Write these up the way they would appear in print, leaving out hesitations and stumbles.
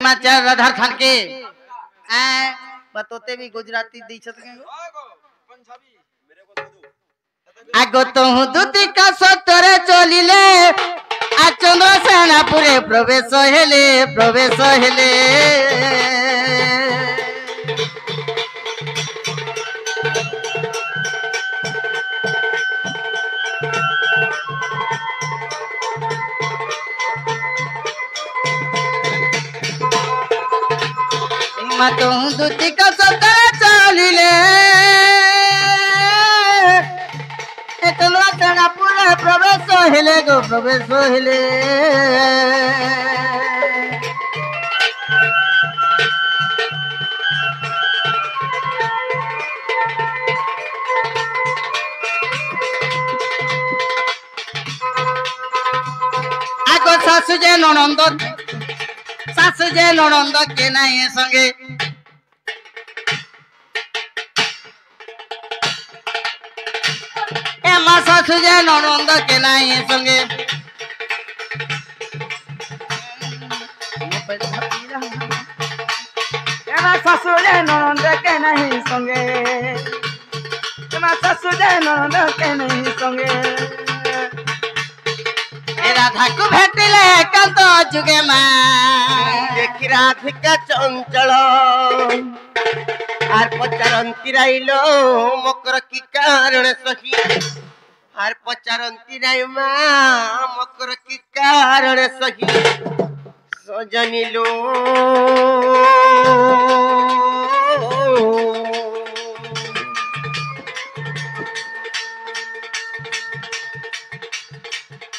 माचा राधा खान के बतोते भी गुजराती दी छत के आगो तो दुती का सतरे चलिले आ चंद्रसेनापुरे प्रवेश हेले तो दुती का सतरे चलिले चंद्रसेनापुरे प्रवेश हेले आगो सासु जे ननंद के नहीं संगे सासु जे ननंद के नहीं संगे सासु जे ननंद के नहीं संगे सासु जे ननंद के नहीं संगे राधा को भेटिले कांत जुगे मां देखि राधिका चंचल आर पचारंती राइलो मकर की कारण सही आर पचारंती राय मां मकर की कारण सही सजनी लो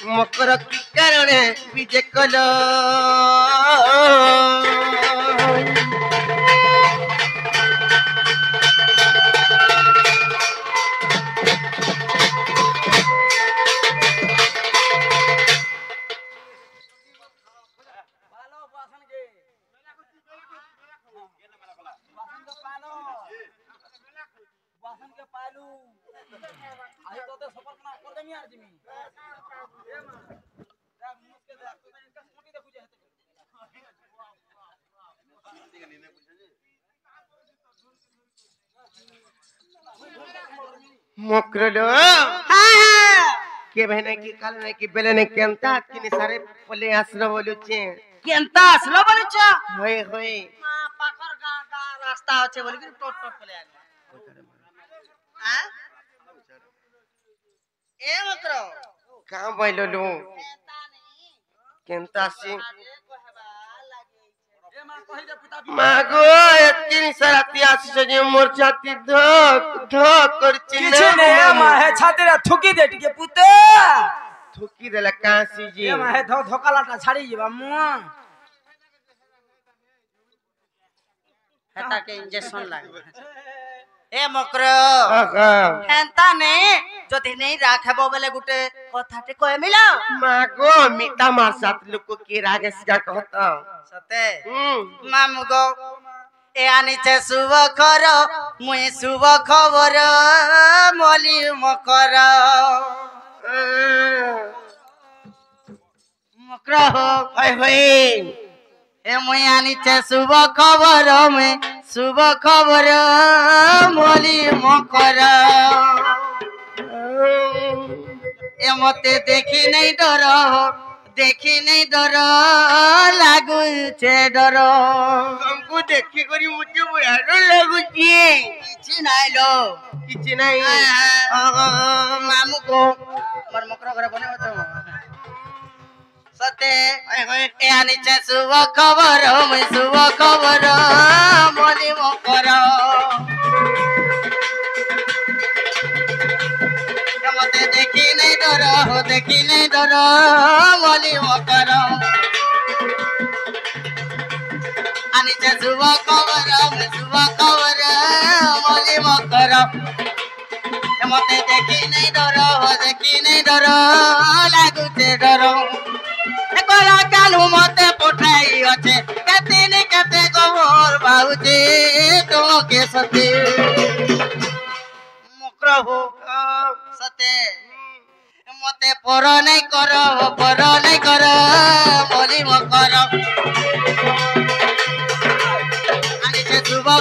मकर की कारण विजय कलो मकरलो के बहने की काल ने की बेले ने केंता किने सारे पले आसलो बोलुचे केंता आसलो बोलुचा होय होय पाकर गा रास्ता আছে বলি কি टोट पले आले हां ए मकरो का बोललो केंता सी मागो एतकिन सराती आसी जे मोर छाती धक धक करछि किछु ने मा है छाती रे थुकी दे के पुत थुकी देला कासी जी ए मा है धोकालाटा छाड़ी जीवा मु हेता के इंजेक्शन लाग ए मकर हेंता ने जदि नहीं राखबो बेले गुटे कथाटे कय मिला मागो मिता मार साथ लोक के रागेस का कहता सते मामु गो ए आनिचे शुभ खर मुई शुभ खबर मोली मकर मकर हो होय होय ए मुई आनिचे शुभ खबर में शुभ खबर मोली मकर ए मते देखी नहीं डर लागू छे डर हमको देखी करी मुझे बड़ा डर लागू छे किछि नाही मामू को मर मकर घर बने तो सते ए आनिचे शुभ खबर मैं शुभ खबर मोली मकर मते देखी नहीं डर मोली मकर आनिचे शुभ खबर मैं शुभ खबर मोली मकर मते देखी नहीं डर लागू छे डर एकला कालू मते पठाई अछे केते खबर बाउजी तो के सते मकर हो सते मते पर नहीं कर मोली मकर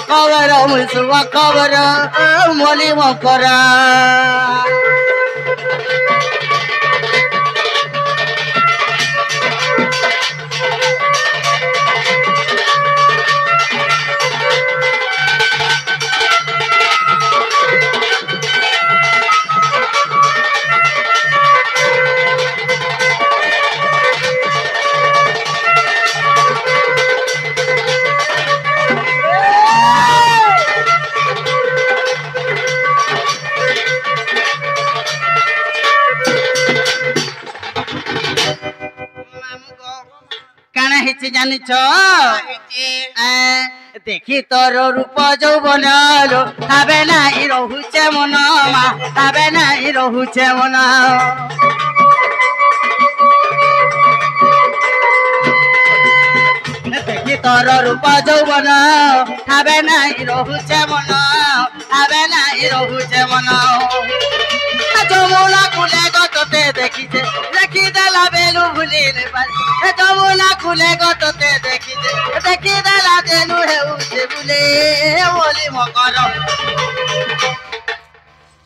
खबर मुसुआ खबर मोली मकरा काना हिची जानिछ देखि तोर रूप যৌবন লো হবে নাই রহুছে মন মা হবে নাই রহুছে মন দেখি তোর রূপ যৌবন হবে নাই রহুছে মন হবে নাই রহুছে মন যমুনা কুলে গততে দেখিছে দেখি দেলা বেলু ভুলিলে যমুনা কুলে গততে দেখিছে দেখি দেলা বেলু হেউছে বুলে বলি মকর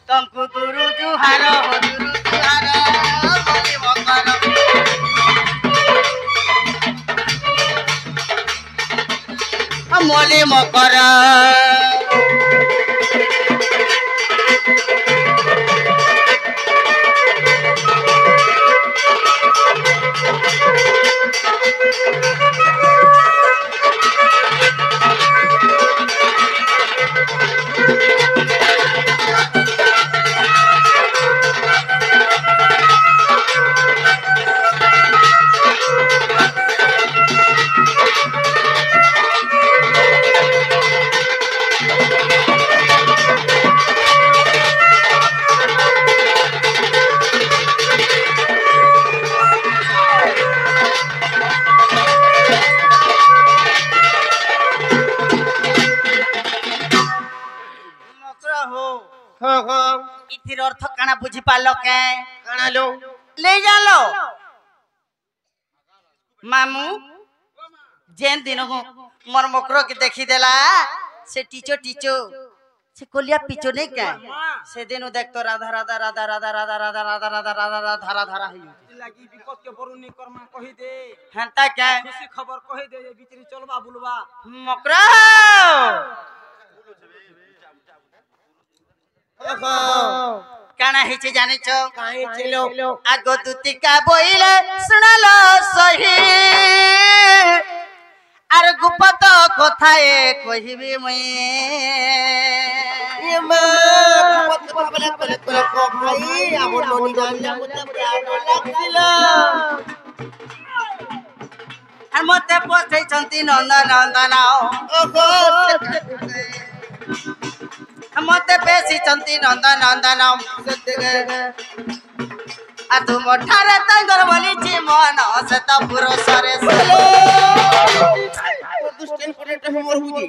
তমকু দুরু জুহার বলি মকর মলি মকর इथिर अर्थ काना बुझी पालो के काना लो ले जालो मामू जेन दिन को मोर मकरो के देखी देला से टीचो टीचो से कोलिया पिचो नहीं के से दिन देख तो राधा राधा राधा राधा राधा राधा राधा राधा राधा राधा धारा धारा है लागी विपद के बरुनी कर्मा कहि दे हंता के खुशी खबर कहि दे जे बिचरी चलबा बुलबा मकरो काना हिचे जानिछो काहे चिलो आगो दुतिका बोइले सुनालो सही आर गुपत कथाए कहिबे मई ए मा गुपत बोले को भाई आमर ननी जानला मते प्यार लागसिलो आर मते पछै छन्ति नंदन नंदन ओहो मते बेसी चंती नंदन नंदन आ तुम ठारे तंगर बोली छी मन से त पुरो सरे सले दुष्टन परेट हमर बुझी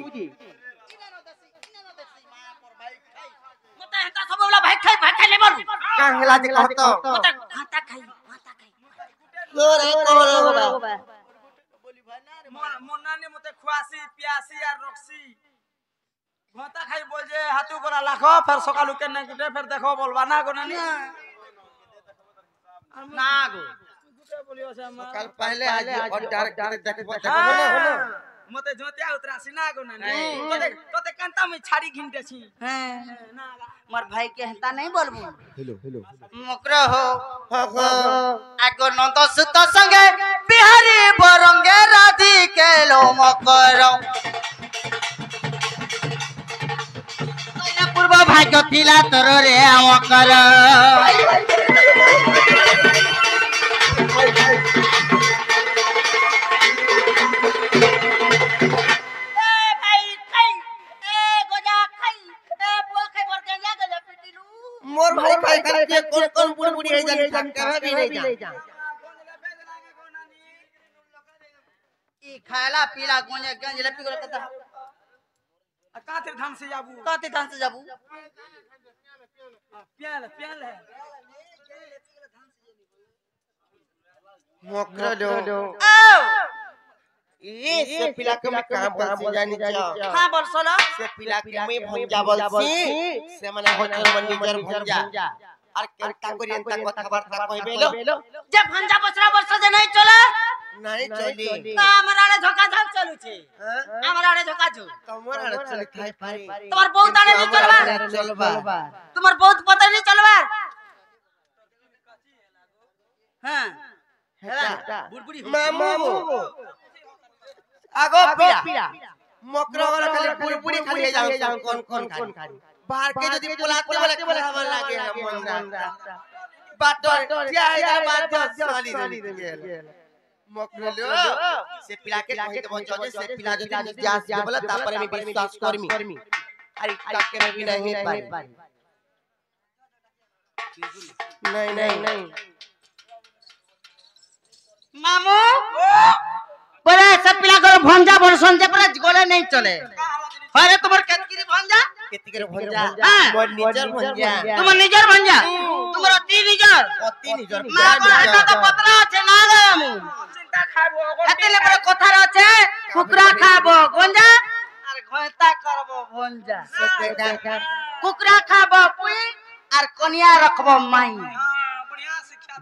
मते हता सब वाला भाई खाई लेबर कांगला जे कहत मते खाता खाई लोरे कोरो बाबा बोली भाई ना मोना ने मते खुआसी पियासी आ रक्सी भाता खाई बोल जे हाथू बरा लाखो फिर सकालू के नहीं गुटे फिर देखो बोलबा ना गो नानी ना गो गुटे बोलियो से कल पहले आज और डायरेक्ट देखबो ना मते जोतिया उतरासी ना गो नानी तोते कांता में छाड़ी घिनते छी ना मोर भाई के हता नहीं बोलबो हेलो मकरो हो आगो नंद सुत संगे बिहारी बरंगे राधी के लो मकरो पूर्व भाग्य थिला तोर रे आकर मोर भाई खाई के कौन बुढ़ बुढ़ी है जाने कहां भी नहीं जा ई खाला पीला गोने गंज लपी गो कता कातिर धान से जाबू प्याल है मोकरा दो आओ ए से पिला के मैं काम बोलसी जानी छ हां बोलसलो से पिला के मैं भंजा बोलसी से माने होचर मन निजर भंजा আর কেনতা করি এন্তা কথাবার্তা কইবেলো যে ভঞ্জা বছরা বর্ষ যে নাই চলে নাই চলি তা আমার আড়ে ঝোকা ঝাল চলুছে আমার আড়ে ঝোকা ঝু তোমার আড়ে চলি খাই পারি তোমার বহুত আড়ে নি চলবা তোমার বহুত পতা নি চলবা হ্যাঁ হেলা বুড়বুড়ি মামু আগো পিলা মকরা वाला খালি বুড়বুড়ি খালি যাও কোন খালি बाहर के যদি পোলাতে বলে খাবার লাগে মন্দা বাটর জায়গা বাদ চলি গেল মকরলো সে পিলাকে কইতে বঞ্চো যে সে পিলা যদি নিজে আসবে বলে তারপরে আমি বিশ্বাস করমি আরে কাকে আমি नहीं पारी नहीं মামু বলে সব পিলা করে ভঞ্জা বলছন যে পরে গলে নেই চলে আরে তোমার কেতকিরি ভঞ্জা কেতিকের ভঞ্জা মোর নিজের ভঞ্জা তোমার নিজের ভঞ্জা তোমার অতি নিজের মা এটা তো পতরা আছে না গামু চিন্তা খাবো এতলে বড় কথা আছে কুকরা খাবো গঞ্জা আর ঘয়তা করব ভঞ্জা কুকরা খাবো পুই আর কনিয়া রাখবো মাই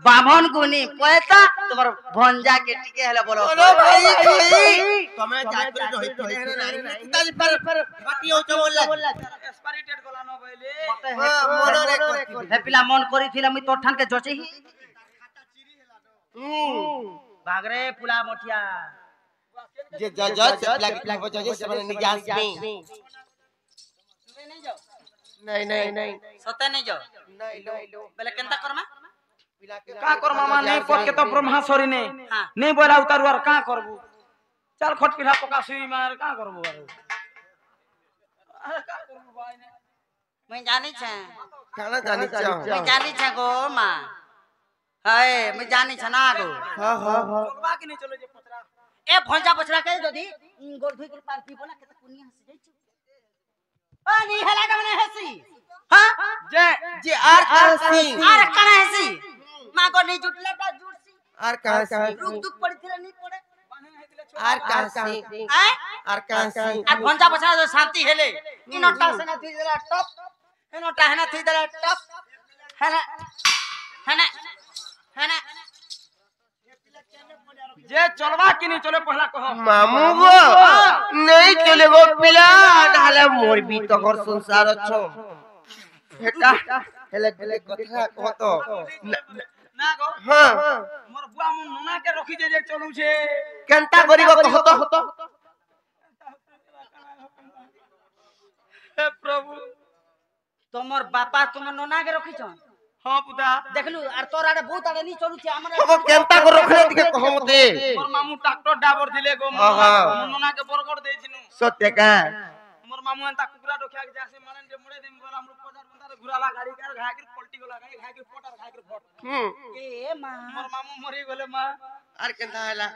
বামন গুনি পয়সা তোমার ভঞ্জা কে টিকে হলে বলো ভাই তুমি যাত্রা রহিত হইরে নারী তালি पर ফাটিও চমল্লা এক্সপায়ারি ডেট গলা ন বইলে মনরে কই হে পিলা মন করিছিল আমি তোর ঠানকে জচি বাগরে পুলা মঠিয়া যে জজ প্লাগ বজে সে মানে নিজে আসবে তুমি নাই যাও नहीं সতে নাই যাও नहीं বলে কেনতা করমা का कर मामा नहीं कर के तो ब्रह्मासुरी ने हां नहीं बोला उतारू और का करबू चल खट पिला पका सुई मार का करबू अरे का करबू भाई ने मैं जानी छे खाना जानी चाहो मैं जानी छे गो मां हाय मैं जानी छे ना गो हां चलबा के नहीं चले जे पतरा ए भंजा बछड़ा के जदी गोरधुई के पार्टी बोला के कुनिया हंस जाई छु पानी हला डमने हंसी हां जे आर कासी आर कना हंसी मां को नहीं जुटले का जुटसी आर कासी रुक दुख पड़थिले नहीं पड़े आर कासी आय आर कासी आ भंजा बछड़ा जो शांति हेले इनोटा से ना थी देला टप इनोटा है ना थी देला टप है ना जे चलबा के नहीं चले पहला कहो मामू गो नहीं चले गो पिला नाले मोर भी तो घर संसार छ हेटा हेले कथा कहतो ना गो हां मोर बुआ मन नना के रखी जे जे चलू छे केनता करिगो कहतो हे प्रभु तोमर बापा तुम नोना के रखी छ हां पुता देखलु आर तोर आड़े बहुत आड़े नहीं चलू छे हमरा अब केनता को रखले दिखे कह मते मोर मामू ट्रैक्टर डाबर दिले गो हाँ। नना के बरगड़ दे छिनु सत्य का मोर मामू एंता कुकरा रखिया के जासे मानन जे मुड़े दिन बोला हमरो 50 बंदा घुराला गाड़ी कर घाय के पलटी गोला घाय के पोटर घाय के फट ए मां मोर मामू मरी गेले मां आर केनता हैला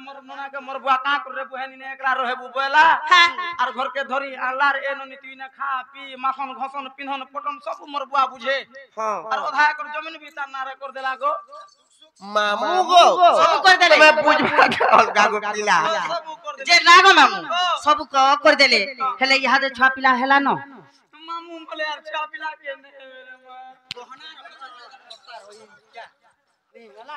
मोर नना के मोर बुआ का करे बहनी ने एकरा रहे बुबेला आर घर के धरी आलार ए ननी तुई ने खा पी माखन घसन पिन्हन पटन सब मोर बुआ बुझे हां आर ओधा कर जमीन भी तार नारे कर देला गो मामू गो सब कर देले मैं बुझबा के अलगा गो पिला सब कर दे जे लागो मामू सब कर देले हेले यहाँ दे छुआ पिला हेला न मामू बोले यार छा पिला के ने मेरे मां बहना होई क्या नहीं वाला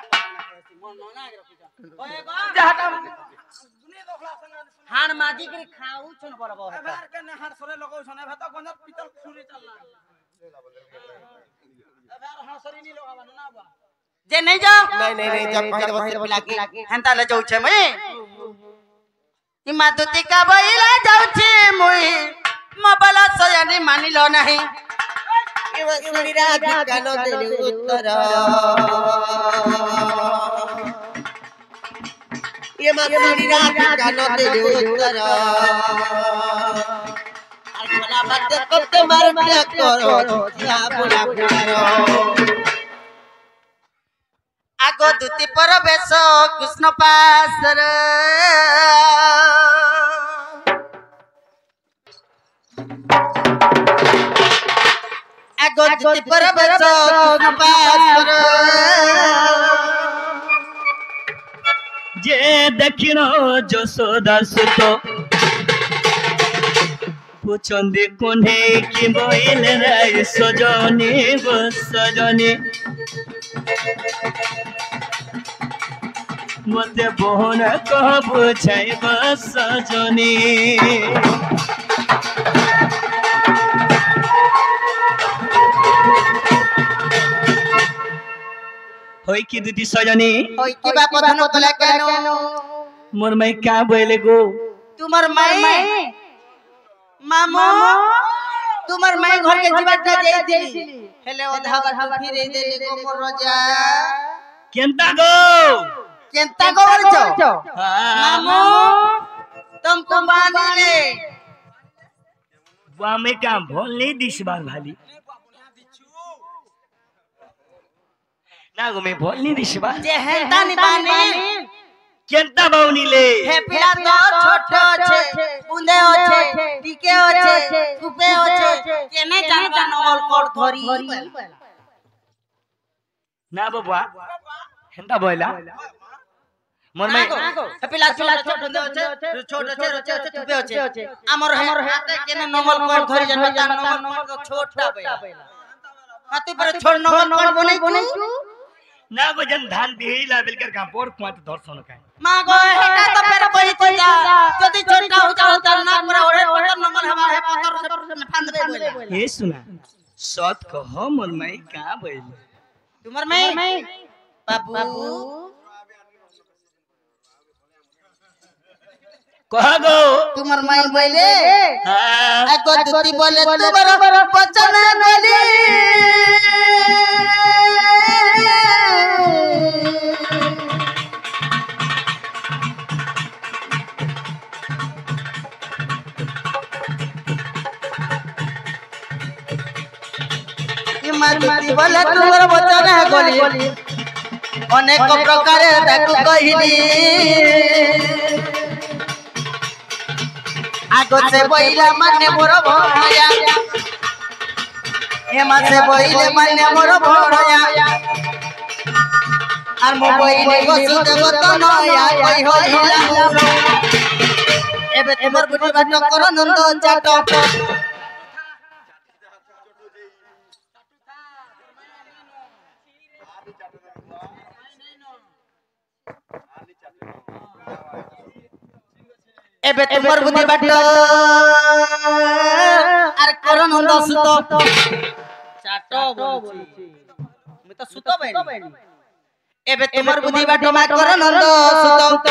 मन नोना के रखी छ ओए गो जाटा दुने दोखला संग हान माजी के खाऊ छन बरबो एबार के ने हार सरे लगौ छने भत गंज पितल छुरी चलना एबार हासरी नी लगावा ना बा जे नहीं जाओ नहीं जब कह दे पिला के हेंता ले जाऊ छे मई इमादती का बइला जाऊ छे मुई मोबाइल सयानी मानिलो नहीं एवा सुनी राधिका न देले उत्तर ये सुनी राधिका न देले उत्तर আর বলা বাদ করতে মার ত্যাগ করো যা বলা করো আগো দুতি পরবেশ কৃষ্ণ পাসর আগো দুতি পরবেশ কৃষ্ণ পাসর যে দেখিন যশোদা সুত পুচন্দে কোনে কি বইলে রাই সজনী গো সজনী মতে বহন কহ বুঝাইব সজনী হই কি দুটি সজনী ওই কি বা কথা ন বলে কেন মোর মাই কা বইলে গো তোমার মাই মামু তোমার মাই ঘরকে জীবাটা দেইছিলি হেলে অধা বাটা ফিরে দেলে গো মোর রাজা কেনতা গো বলছো মামু तुमको बांधले वामे का भोलने दिसबार भाली ना गो मैं भोलने दिसबार जे हेता नि बानी केनता बाउनीले हे पिला तो छोटो छे बुंदे होछे टिके होछे कुपे होछे केने जानता नवल कोड धरी ना बाबा हेंता बोला मोर में हे पिला छोटो बुंदे होछे छोटो छे रोचे होछे कुपे होछे हमर हाथे केने नवल कोड धरी जानता नवल कोड छोटा बेला हाथे पर छोड़ नवल कोड बनै तू ना गो जन धान बिहिला बिलकर का बोर कुआत दर्शन काय मां गो हेटा तो फेर कोई तो जा जदी छोटा हो जाओ त ना पूरा ओरे पत्थर नंबर हवा है पत्थर से फांद दे बोला ये सुना सत कहो मोर मई का बोल तुमर मई बाबू कहा गो तुमर मई बोले हां आ गो दुती बोले तुम्हारा बचन बोली मारुति बोले तुम्हारा बचन है गोली अनेक प्रकार ताकू कहिली आगो से बोइला माने मोर भणया हेमा से बोइले माने मोर भणया आर मो बोइले गसु देव तो नया कहि होइला एबे तुमर बुटी बाट कर नंद जाट एबे तुमर बुद्धि बाट आर करन नंद सुत चाटो बोलची मैं तो सुत बैनी एबे तुमर बुद्धि बाट मा करन नंद सुत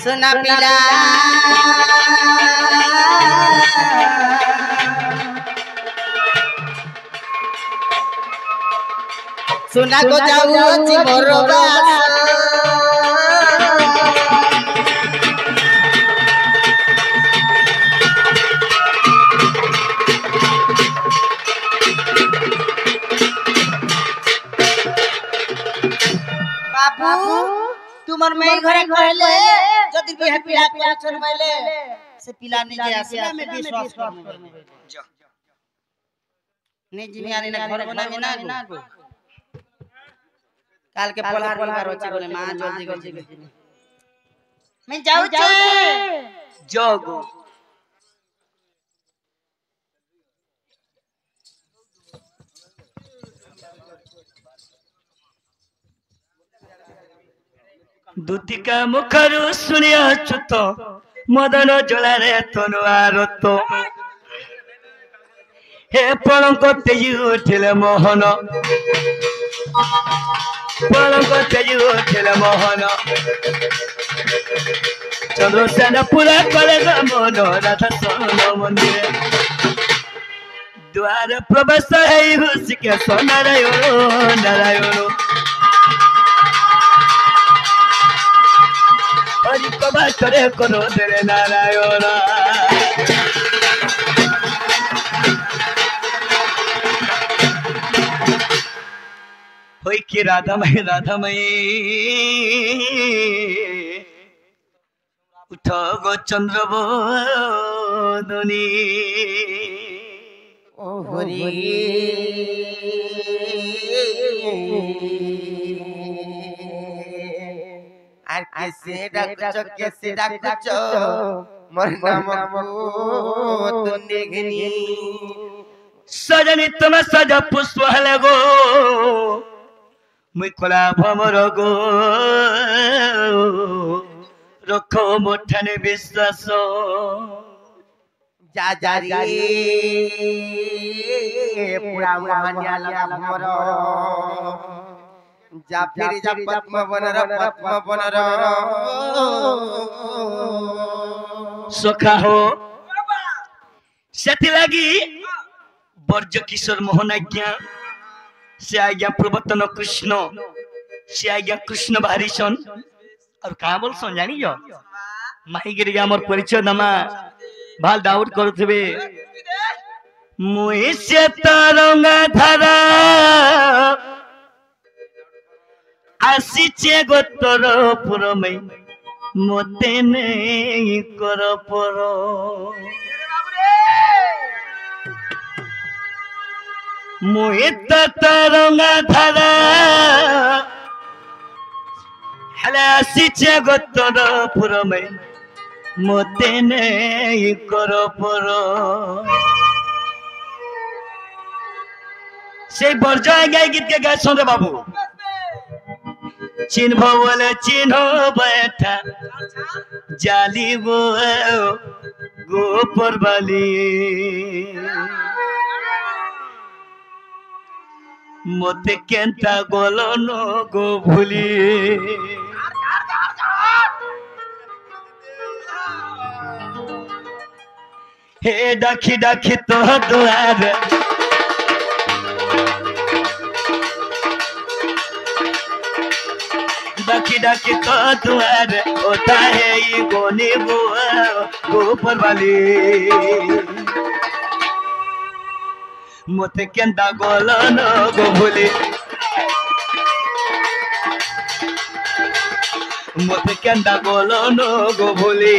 सुना पिला सुना को जाऊ अछि मोर बास बाबू तुमर मई घरे कहले जदी बिहा पिला पिला छोड़बैले से पिला ने जे आसीला में विश्वास करमे ने जिमियानी ना घर बनाबी ना गो काल के पलार पलार होची बोले मां जल्दी जल्दी मैं जाऊ छे जोगो दुतिका मुखरु सुनिया चुत मदन जलारे तनुआरत हे पलंक तेजी उठिले मोहन पलंक तेजी उठिले मोहन चंद्रसेन पूरा करे मन राधा सोन मंदिर द्वार प्रवेश है हुसिके नारायण नारायण हरि कबा करे करो तेरे नारायण होई कि राधामयी उठ गो चंद्रबोधनी ओ हरि আর कैसे डाकुचो मोर नाम को तुन्ने घनी सजनी तुम सज पुष्प लगो मुई खोला भमर गो रखो मोठने विश्वास जा जा रे पूरा महान्या लगा भमर जा फिर जा पद्म बनर सखा हो सेति लगी बर्ज किशोर मोहन आज्ञा से आज्ञा प्रवर्तन कृष्ण से आज्ञा कृष्ण बाहरीसन और कहा बोल सन जानी जो माही गिरी हमर परिचय दमा भाल डाउट करथबे मुई से तरंगा धारा आसीचे गोतर पुरमै मोते नहीं कर पर मोहित तरंगा धारा हेले आसीचे गोतर पुरमै मोते नहीं कर पर से बर्जा गाय गीत के गाय सुन रे बाबू चिन्ह बोले चिन्ह बैठा जाली गो गोपर बाली मोते केंता गोलन गो भूली हे डाकी डाकी तो द्वार डाकी डाकी तो द्वार होता है ये गोनी गोपर वाली मोते केंदा गोलन गो भूली मोते केंदा गोलन गो भूली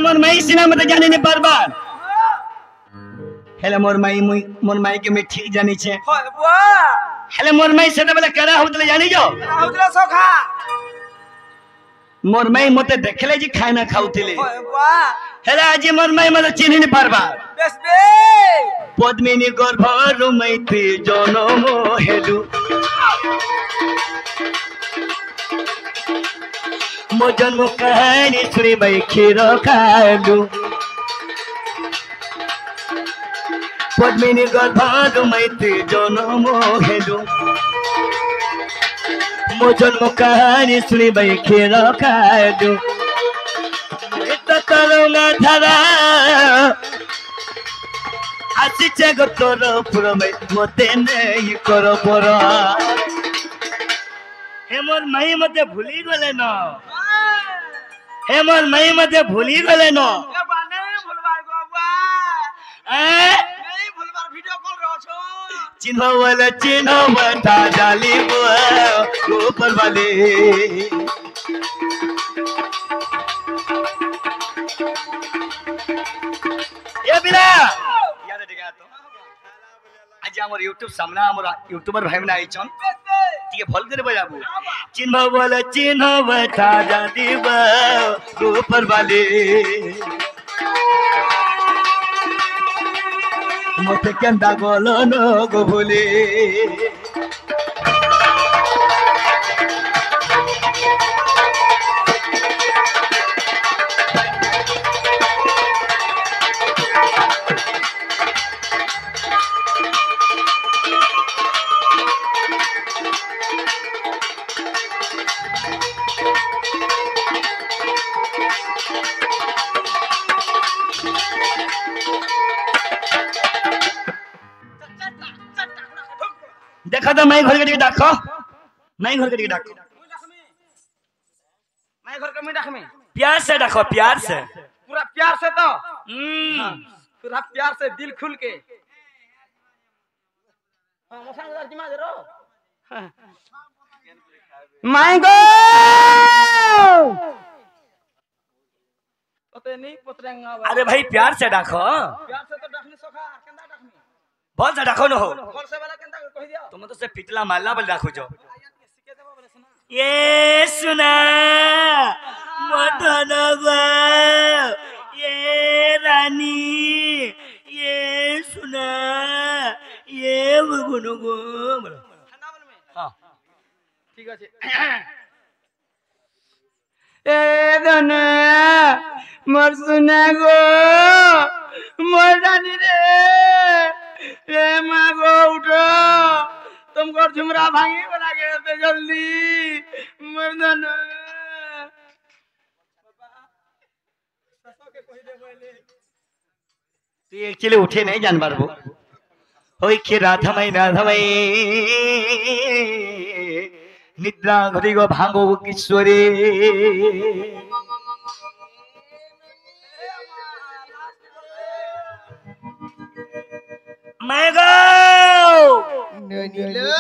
मोर माई सिना मत जाने ने बार हेले मोर माई के मैं ठीक जानी छे होय बुआ हेले मोर माई से बेले करा होतले जानी जो होतले सोखा मोर माई मते देखले जी खाना खाउतिले होय बुआ हेले आज मोर माई मते चिन्हि ने बार बेस बे पद्मिनी गर्भ रुमैती जनम हेलु मो जन्म कहानी सुनी भाई खीर खालु पद्मिनी गर्भ रुमैती जनम हेलु मो जन्म कहानी सुनी भाई खीर खालु तरंगा धारा आसीचे गोतर पुरमै मोते नहीं कर पर हे मोर माई मते भूली गले न हे मोर माई मते भूली गले न ए बाने भूलबार गो बुआ नहीं भूलबार वीडियो कॉल रो छो चिन्ह बता डाली गोपर वाले ये बिना याद देखा तो आज हमर YouTube सामने हमर यूट्यूबर भाई बना आइछन ठीक भल करे बजाबू चिन्ह बोले चिन्ह बता डाली गोपर वाले मोते केंदा गोलन गो भूली देखा तो मैं घर के डाको मैं घर के डाको मैं घर के मैं डाक में प्यार से डाको प्यार से पूरा प्यार से तो पूरा प्यार से दिल खुल के मांगो पते नहीं पतरेंगा अरे भाई प्यार से डाको प्यार से तो डखनी सोखा केंदा डखनी बहुत से डाको न हो घर से वाला केंदा कह दियो तुम तो से पिटला मारला बोल डाको जो ये सुना मदनवा ये रानी ये सुना ये गुनुगु हाँ ठीक আছে ए धने मोर सुना गो मोर रानी रे ए मां गो उठो तुमको झुमरा भांगी बना के दे जल्दी मोर धने तू एक्चुअली उठे नहीं जानवर वो ओई के राधमई निद्रा घरी गो भांगो किशोरी मैं गो ननीलो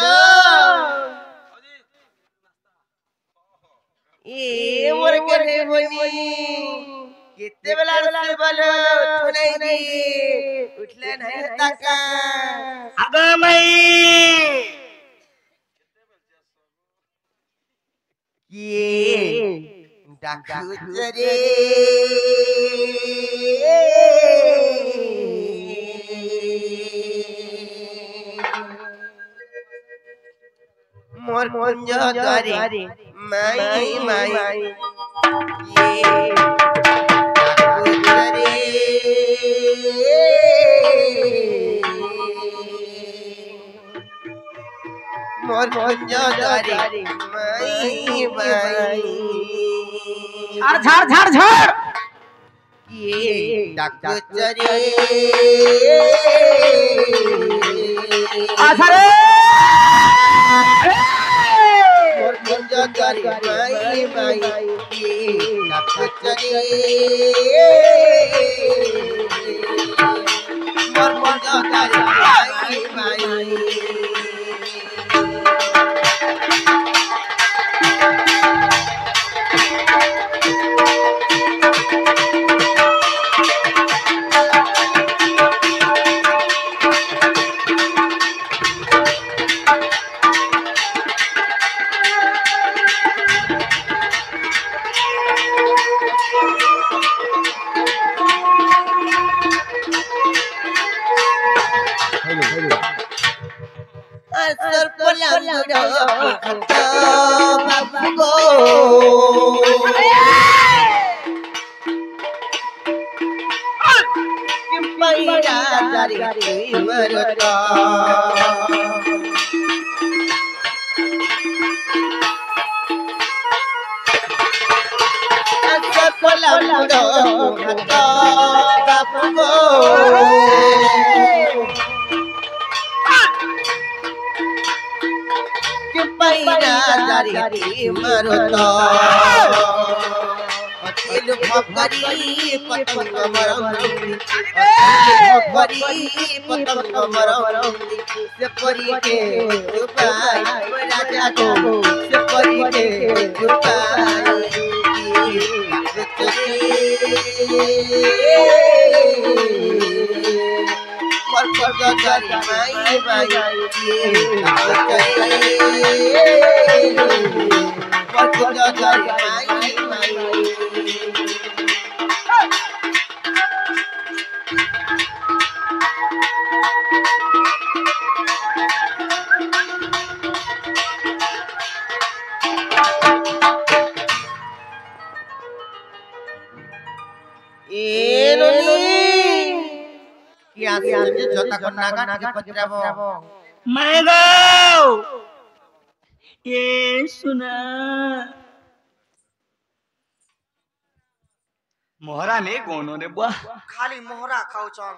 ए मोर करे बनी कितने बेला से बोलो सुनाई दी उठले नहीं तका अगो मई ये डाकू जरे मोर कुंज द्वारे माई माई ये डाकू जरे मोर कुंज द्वारे माई माई झाड़ झाड़ झाड़ झाड़ ये डाकू जरे आधारे मोर कुंज द्वारे माई माई ये डाकू जरे मोर कुंज द्वारे माई माई असर पलंगड़ो खंडो बाबू गो किम पैरा जारी मरता असर पलंगड़ो खंडो बाबू गो पैरा जारी मरता अतिल भगरी पतंग मरंदी अतिल भगरी पतंग मरंदी से परी के दुबाई राजा को से परी के दुबाई पर जारी माई माई पर जारी माई माई ए ननी क्या समझे जोता को नागा के पत्राबो मैं गो ये सुना मोहरा ने गोनो रे बुआ खाली मोहरा खाऊ चल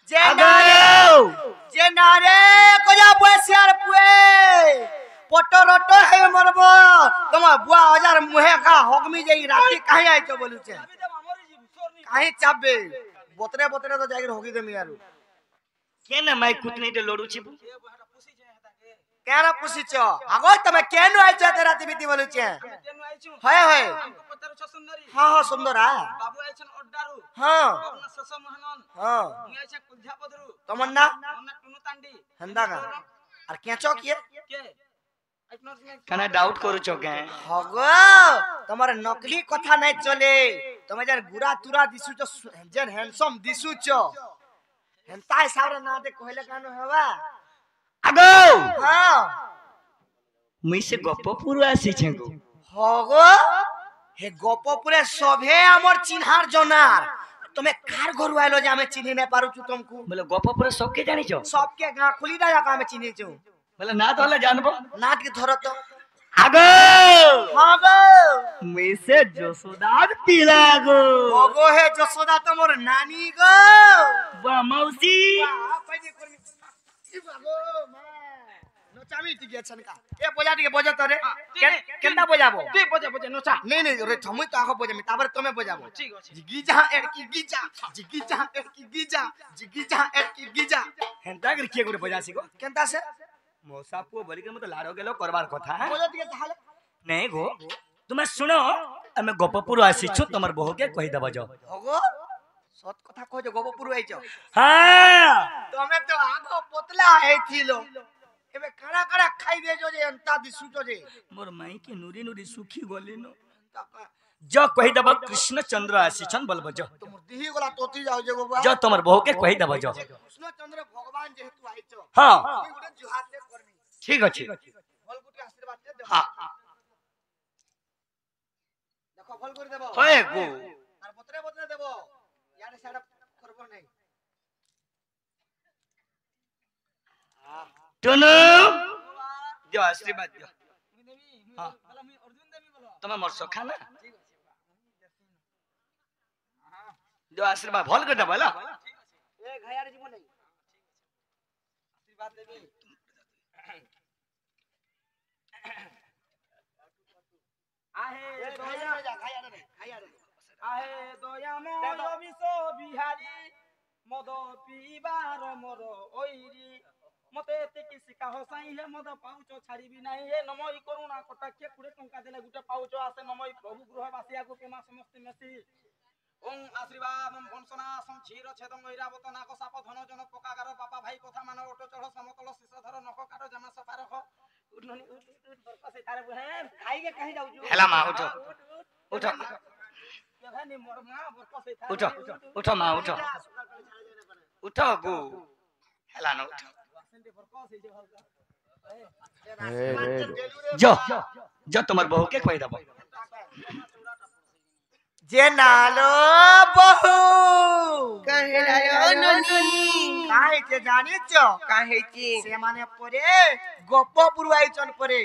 जे अगो जे नारे कोजा बसियार पुए पटो रटो हे मरबो तमा बुआ हजार मुहे का हगमी जेई राती काहे आइ तो बोलु छे काहे चाबे बोतरे बोतरे तो जाके होगी दे मियारू केना माई कुतनी ते लोडू छिबू केना पुसी छ आगो तमे केनु आइ छ ते राती बीती बोलु छ केनु आइछु होय होय हमको पत्तर छ सुंदरी हां हां सुंदर आ बाबू आइछन अड्डारू हां बाबू सस मोहनन हां मी आइछ कुलझा पदरू तमन्ना मन्ना टुनु तांडी हंदा का और केचो किए के कना डाउट करू छ के हगो तुम्हारे नकली कथा नहीं चले तुम्हें जन गुरा तुरा दिसु छ जन हैंडसम दिसु छ हेंता हिसाब रे ना दे कहले कानो हेबा आगो हां मुई से गप्प पुरु आसी छेगो हगो हे गोपपुरे सभे हमर चिन्हार जनार तुम्हें कार घर आइलो जे हमें चिन्हि नै पारु छु तुमको बोले गप्प पुरु सबके जानि छ सबके गां खुली ना का हमें चिन्हि छु बोले ना तो हले जानबो नाट के धरो तो आगो हगो मुई से जसोदा पिला गो हगो हे जसोदा तमोर नानी गो बा मौसी पहिले करमी ई बागो मा नचामी टिके छन का ए बोजा टिके बोजा तरे केनता बोजाबो तुई बजे बजे नचा नहीं नहीं रे थमुई तो आखो बोजामी ताबर तमे बोजाबो ठीक अछि जिगी जहां एड़की गीजा जिगी जहां एड़की गीजा जिगी जहां एड़की गीजा हेंता कर के करे बोजासी गो केनता से मौसा पु बोली के मत लाडो गेलो करबार कथा है बोजा टिके ताले नहीं गो तुम सुनो हमें गप्पपुर आसी छु तमर बहू के कहि दबा जाओ हगो सत कथा कह जो गोबपुर आइछ हां तमे तो आगो पोतला आइथिलो एबे कड़ा कड़ा खाई दे जो जे अंता दिसु जो जे मोर माई के नूरी नूरी सुखी गली न जो कहि दबा कृष्ण चंद्र आसी छन बोलबो जो तुम दिही गोला तोती जाओ जे गोबा जो तमर बहू के कहि दबा जो कृष्ण चंद्र भगवान जेहेतु आइछ हां ई गुटे जुहात ले करनी ठीक अछि फल गुटे आशीर्वाद दे दे हां देखो फल कर देबो होए गो और बतरे बतरे देबो यार साडा करबो नहीं टुनु दियो आशीर्वाद दियो हां मला मी अर्जुन देवी बोलो तमे मोर सखा ना दियो आशीर्वाद भल कर दबा ला ए घायार जीवन नहीं आशीर्वाद देवी आहे दया घायार आहे दया मोर विश्व बिहारी मद पीबार मोर ओइरी मते एते कि सिका हसाई हे मद पाउचो छाड़ीबी नाही हे नमई करुणा कटाक्ष 20 टंका देले गुटे पाउचो आसे नमई प्रभु गृह बासिया को पेमा समस्त मेसी ओम आशीर्वादम वंशनासम क्षीर छेदम ऐरावत नाक साप धन जन पकागार बापा भाई कथा मान ओटो चढ़ समतल शिशधर नख काट जमा सफा रख उठननी उठ बरका से तारे हे खाई के कहीं जाऊ हेला मा उठो उठो केभनी मोर मा बरका से उठो उठो मा उठो उठो गो हेला न उठो जो जो तुम्हार बहू के कहि दबो जे नालो बहु कहलायो ननी काहे जे जानि छ काहे छी से माने परे गोपपुर आइचन परे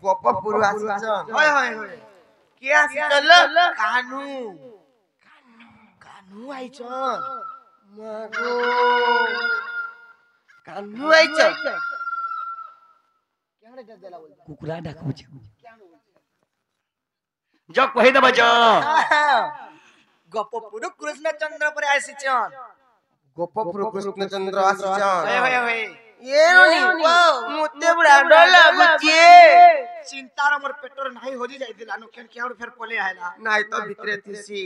गोपपुर आसीचन होय होय होय के आसीचन कानू कानू आइचन मागो कान्हु आइछ केहने देला बोल कुकुरा डाकू छ जो कहि दबा जो गोपपुर कृष्ण चंद्र परे आसीचन गोपपुर कृष्ण चंद्र आसीचन होय होय होय ये ननी मुते बड़ा डर लागुची चिंतार मोर पेटर नाही होजी जाई दिला नो केन केहड़ फेर पले आइला नाइ तो भितरे थिसी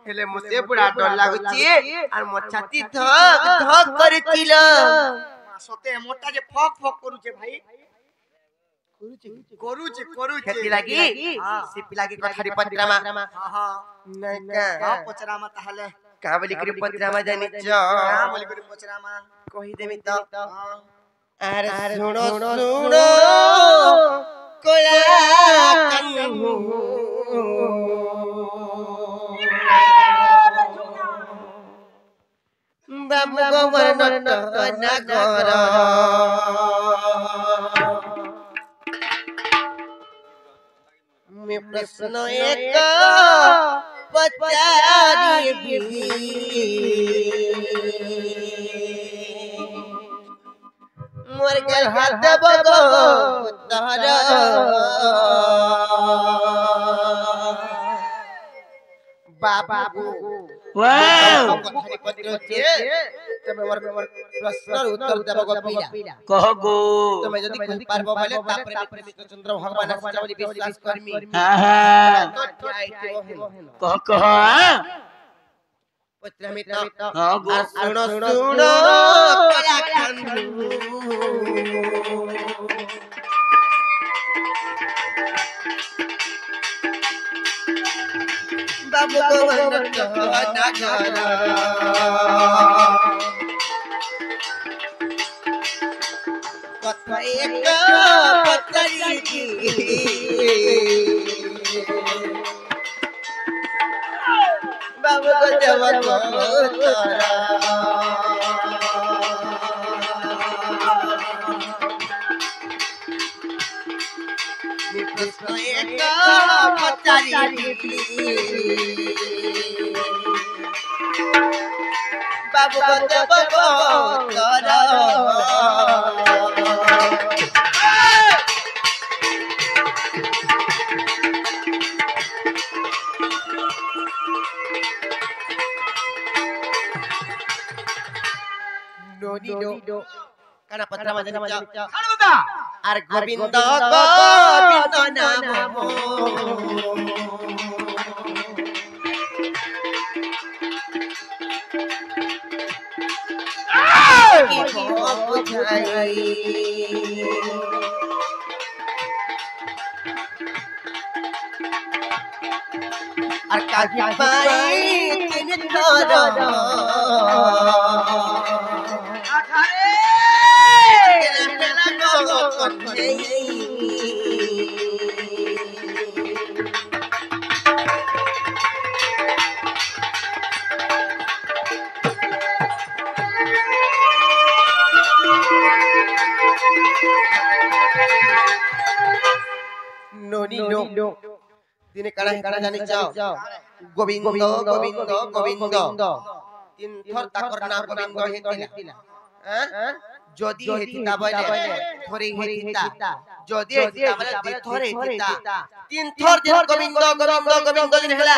हेले मुते बड़ा डर लागुची और मोर छाती धक धक करतिल सते मोटा जे फक फक करू छे भाई करू छे खेती लागी सिपी लागी कथारी पत्रमा हां हां नै का हां पचरामा ताहले का बोली करी पत्रमा जानि छ हां बोली करी पचरामा कहि देमी त हां अरे सुनो सुनो कोला कन्हु बाबू गोवर्धन नगर मैं प्रश्न एक पचारी भी मोर के हाथ बगो तहरा बाबू वाह कथारी पत्र छे तमे मोर प्रश्नर उत्तर देबो पीला कह गो तमे जदी कहि पारबो बोले तापर मी कृष्णचंद्र भगवान सचावली विश्वास करमी हाँ हाँ तो ठाइतो हेलो कह पत्र मित्र हाँ गो सुनो सुनो कला खंडू बाबू को वंदन नगरा कथा एक पतरी की बाबू को देव को तारा कृष्ण एक पतरी की बाबू को देव को तारा Nonido karena patra macam খানুদা ar Gobindo Gobindo namo ar kaki baik ini toro Nonido Dini kadang-kadang jani jauh Gobindo Gobindo Gobindo Tin thor takor na Gobindo hetila যদি হেতিতা বলে ধরে হেতিতা যদি হেতিতা বলে দুই ধরে হেতিতা তিন থর যেন গোবিন্দ গোবিন্দ গোবিন্দ দিন হেলা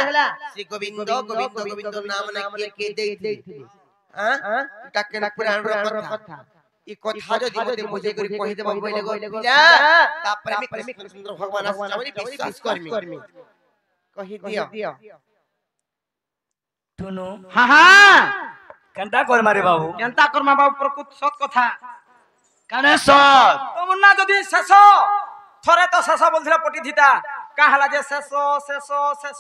শ্রী গোবিন্দ গোবিন্দ গোবিন্দ নাম না কে দেইলি হ্যাঁ এটা কেন পুরাণর কথা ই কথা যদি মতে বুঝে করে কই দেব বইলে গইলা তারপরে আমি কৃষ্ণচন্দ্র ভগবান আসছে বিশ্বাস করমি কহি দিও টুনু হ্যাঁ হ্যাঁ কেনটা কর মারে বাবু কেনতা কর্মা বাবু প্রকৃত সৎ কথা কানে সৎ তোমর না যদি শেষ থরে তো শেষ বলছিল পটি দিতা কাহলা যে শেষ শেষ শেষ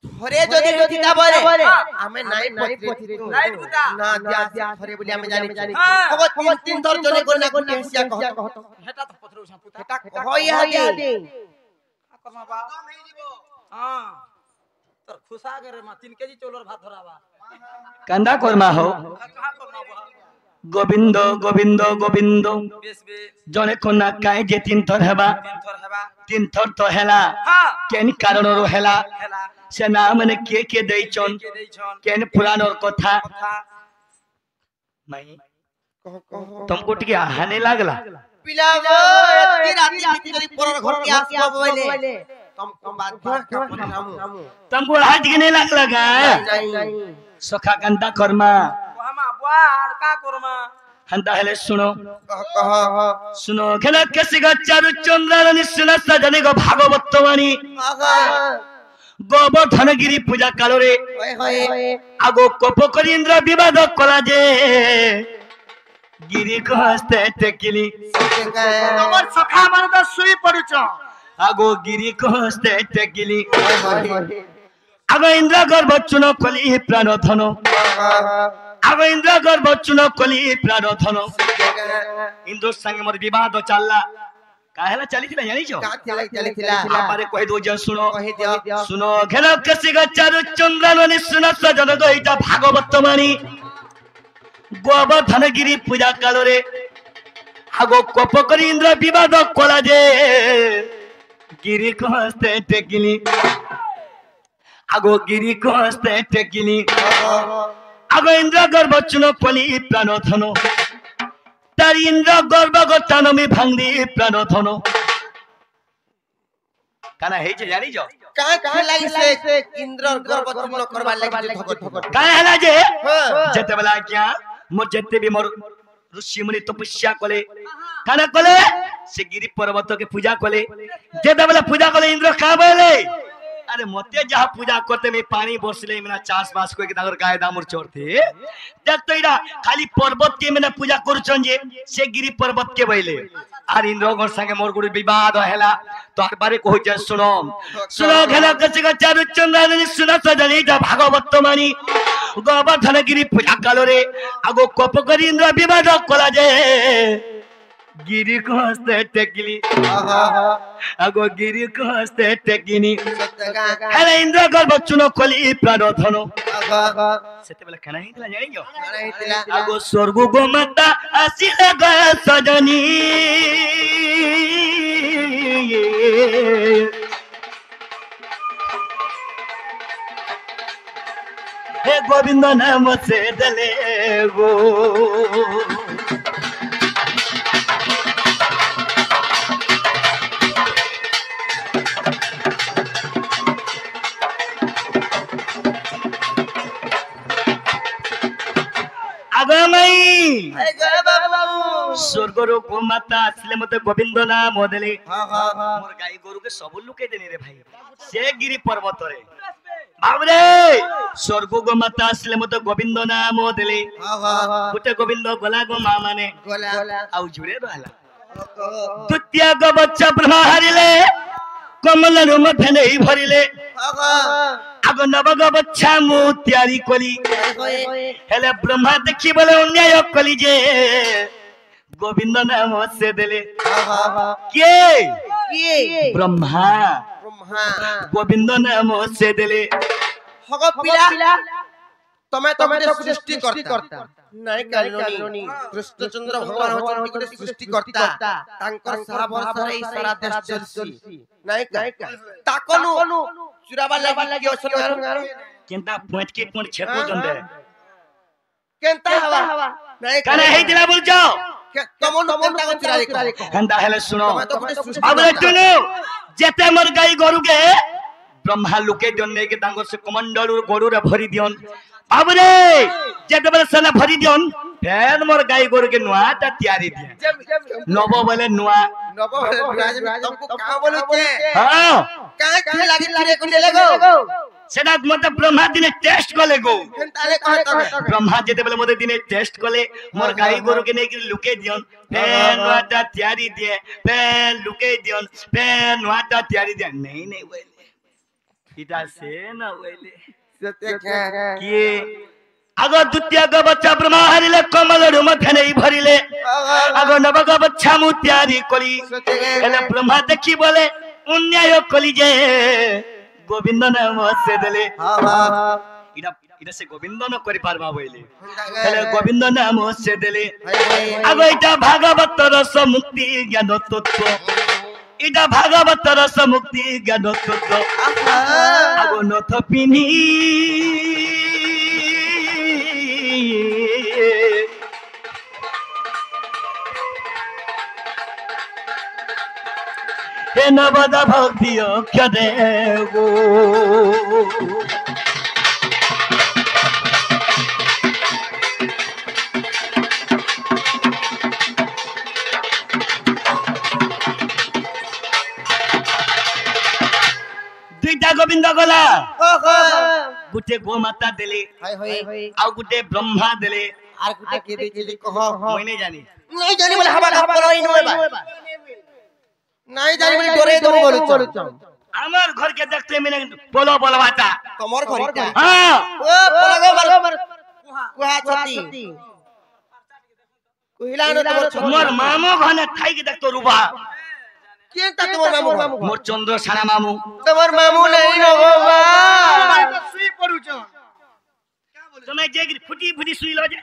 ধরে যদি হেতিতা বলে আমি নাই পত্রে রাইট বুতা না দিয়া ধরে বলি আমি জানি হ্যাঁ। ওগো তিন ধর জনে কোনা কোন হেসিয়া কহত হেটা তো পত্র উঠা পুতা এটা কইয়া দে কর্মা বা হ্যাঁ তোর খুশা করে মা 3 কেজি চৌলর ভাত ধরাবা কান্দা কর্মা হো কাহা কর্মা বা গোবিন্দ গোবিন্দ গোবিন্দ বেশ বেশ জনে কোনা কাই যে তিন থর হেবা 3 থর হেবা তিন থর তো হেলা হ্যাঁ কেন কারণর হেলা হেলা সে না মানে কে দেইছন কে দেইছন কেন পুরাণর কথা কথা মাই কহ কহ तुमको टिके हाने लागला पिलागो एती राती भीतरी परर घर के आसबो बोले तुमको बाध्य का पठामु तुमको हाथ के नहीं लागला का नहीं सखा कंदा कर्मा ওহামা বাড় কা করমা हंता हेले सुनो कह सुनो खेला कैसे का चारु चंद्र निश्चल सजने को भागवत वाणी गोवर्धनगिरी पूजा कालो रे होय होय आगो कोपकरी इंद्र विवाद कला जे गिरी को हस्ते टेकिली তোমার সখা মানে তো শুই পড়ুছ आगो गिरी को हस्ते टेकिली होय आगो इंद्र गर्भ चुन कली प्राण धन आगो इंद्र गर्भ चुन कली प्राण धन इंद्र संग मोर विवाद चलला काहेला चली थिला जानी छो का चली थिला आपारे कहि दो जन सुनो कहि दियो सुनो घेला कसी का चारु चंद्रनी सुन सजन गईता भागवत वाणी गोवर्धनगिरी पूजा कालो रे आगो कोपकरी इंद्र विवाद कला जे गिरी को हस्ते टेकिली आगो गिरी को हस्ते टेकिली आगो इंद्र गर्भ चुन कली प्राण धन तार इंद्र गर्भ गतानमी भांगदी प्राण धन काना हे जे जानी जो का लागि से इंद्र गर्भ चूर्ण करबा लागि धगत काना हला जे हां जते बला क्या मोर जते भी मोर ऋषि मुनि तपस्या कले काना कले से गिरि पर्वत के पूजा कले जते बला पूजा कले इंद्र का बोले अरे मते जहा पूजा करते में पानी बरसले मेना चास बास कोई दागर गाय दामुर चोरते देख तो इडा खाली पर्वत के मेना पूजा करूछन जे से गिरि पर्वत के बइले आर इंद्र गण संगे मोर गुरु विवाद हेला तो बारे कहो जे सुनो सुनो घना कछ का चारु चंद्रन सुना सजनी दा भागवत मानी गोवर्धन गिरि पूजा कालो रे आगो कोप करी इंद्र विवाद कला जे गिरि को हस्ते टेकिली आगो गिरि को हस्ते टेकिनी हेले इंद्र गर्भ चुनो कली प्राणधनो सेते बेला केना हितला जानि जो आगो स्वर्ग गो माता आसिले ग सजनी हे गोविंद नाम से दले गो स्वर्ग को माता आसले मते गोविंद नाम देले मोर गाई गोरु के सब लुके देनी रे भाई से गिरि पर्वत रे बाबरे स्वर्ग को माता आसले मते गोविंद नाम देले गुटे गोविंद गला गो मा माने आउ जुड़े रहला द्वितीय गो बच्चा ब्रह्मा हरिले कमल रो मथे नहीं भरिले आगो नवग बच्चा मु तैयारी कली हेले ब्रह्मा देखी बोले अन्याय कली जे गोविंद नाम से देले के ब्रह्मा गोविंद नाम से देले हगो पिला तमे सृष्टि करता नहीं कालोनी कृष्णचंद्र भगवान होचन टिकटे सृष्टि करता तांकर सारा वर्ष रे सारा देश चलसी नहीं का ताकनु चुराबा लागि ओसन केनता पोंट के कोन छेको दंदे केनता हवा नहीं काने हे दिला बोल जाओ कमन केनता को चुरा रे हंदा हेले सुनो अब सुनो जेते मोर गाई गोरु के ब्रह्मा लुके दन्ने के तांगर से कमंडल गोरु रे भरी दियन अब रे जेते बेले सना भरी दियन फेर मोर गाई गोरु के नुआ ता तैयारी दिया नबो बोले नुआ तुमको का बोलु छे हां का लागि रे को लेगो सेना मते ब्रह्मा दिने टेस्ट कले गो ताले कहत ब्रह्मा जेते बेले मते दिने टेस्ट कले मोर गाई गोरु के नै लुके दियन फेर नुआ ता तैयारी दिए फेर लुके दियन फेर नुआ ता तैयारी दिए नहीं वेले इटा से ना वेले सत्य के आगो द्वितीय गो बच्चा ब्रह्मा हरिले कमल रो मथे नहीं भरिले आगो नवग बच्चा मु तैयारी कली एले ब्रह्मा देखी बोले अन्याय कली जे गोविंद नाम से देले इडा इडा से गोविंद न करि पारबा बोले एले गोविंद नाम से देले आगो इटा भागवत रस मुक्ति ज्ञान तत्व इटा भागवत रस मुक्ति ज्ञान तत्व आगो नथ पिनी हे नवदा भक्ति अख्य देवो दुईटा गोविंद गला गुटे गो माता देले आ गुटे ब्रह्मा देले आर गुटे के दे कहो मैं नहीं जानी बोले हवा हवा इनोबा नहीं जानी बोले डरे दम बोलुछ আমার घर के देखते मैंने बोलो बोलवाता तमर घरटा हां ओ बोलगो मर कुहा छती कुहिला न तमर छती मोर मामू घने खाई के देखतो रुबा केनता तमर मामू मोर चंद्र सारा मामू तमर मामू नहीं न बाबा तो सुई पड़ुछ तुम्हें जे फुटी फुटी सुई लो जे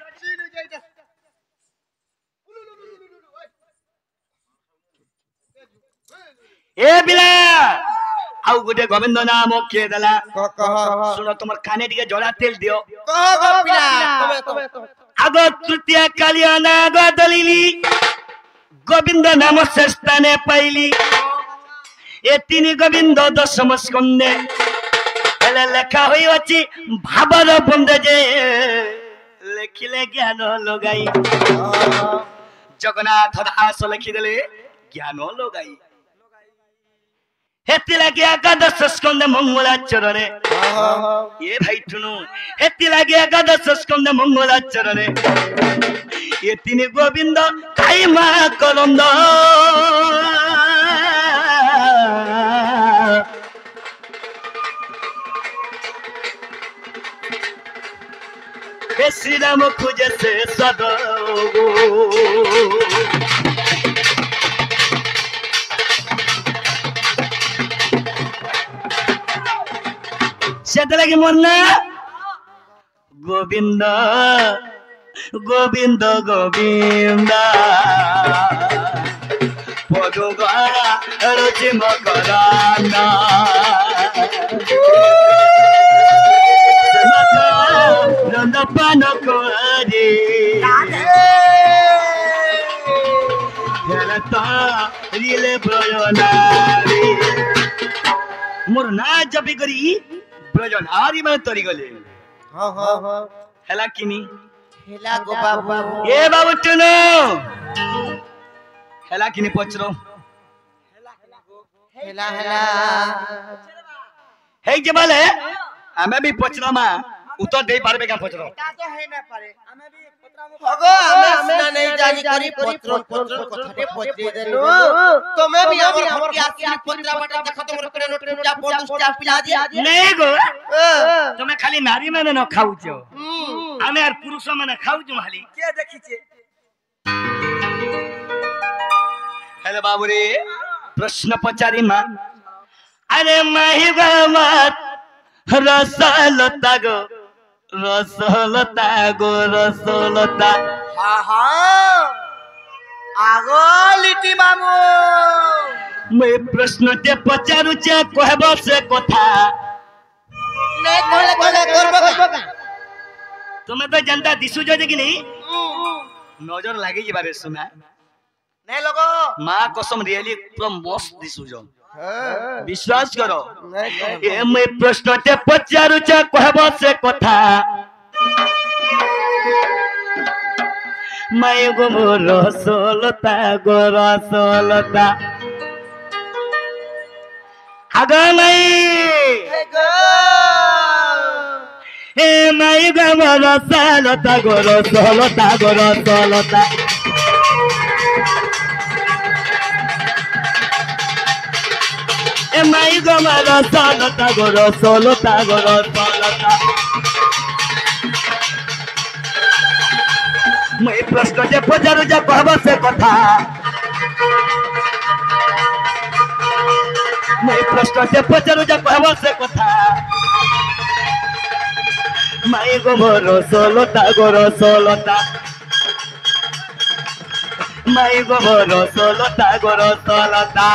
ए बिला आउ गुटे गोविंद नाम के दला कह सुनो तुमर काने टिके जड़ा तेल दियो कह पिला तमे आगो तृतीय कल्याण गदलिली गोविंद नाम सस्ताने पाइली ए तीन गोविंद दशम स्कंदे हेले लेखा होई अछि भाबर बंदे जे लेखिले ज्ञान लगाई जगन्नाथ दास लिखिदेले ज्ञान लगाई हेती लगे एकादश स्कंद मंगलाचरणे ये भाई टुनु हेती लगे एकादश स्कंद मंगलाचरणे ये तीन गोविंद काई मा कलंद हे श्री राम खुजे से सदो सेते लगी मोरना गोविंद गोविंद गोविंद पदुगा रुचि मकराना रंदपान कोरी हेलता रिले ब्रजनारी मोर ना जबी करी ब्रजनारी में तरी गले हेला किनी हेला गो बाबू ए बाबू टुनु हेला किनी पचरो हेला हेला हे जे बोले हमें भी पचरो मा उत्तर दे पारबे का पचरो का तो है ना पारे हमें भी पत्रा में हगो हमें सुना नहीं जानी करी पत्रन कथाटे पत्रे देनु तमे भी हमर घर के आसी पत्रा बाटा देख तुमर करे नोट जा पोडुस चा पिला दिया नहीं गो तुम्हें खाली नारी माने न खाऊ छो हमें यार पुरुष माने खाऊ जो खाली के देखि छे हेलो बाबू रे प्रश्न पचारी मा अरे माही गमत रसलता गो रसलता गो रसलता हां हां आगो लिटी मामू मैं प्रश्न ते पचारू छे कहबो से कथा नहीं कहले कहले करबो तुम्हें तो जनता दिसु जो कि नहीं नजर लागे जे बारे सुना नहीं लोगो मां कसम रियली पूरा मस्त दिसु जो विश्वास करो ए मैं प्रश्न ते पचारू छे कहबो से कथा मैं गो रसलता गो रसलता आगा नहीं ए मैं गो रसलता गो रसलता गो रसलता ए मैं गो रसलता गो रसलता गो रसलता मैं प्रश्न जे पचारू जा कहबो से कथा मैं प्रश्न जे पचारू जा कहबो से कथा मैं गो रसलता गो रसलता मैं गो रसलता गो रसलता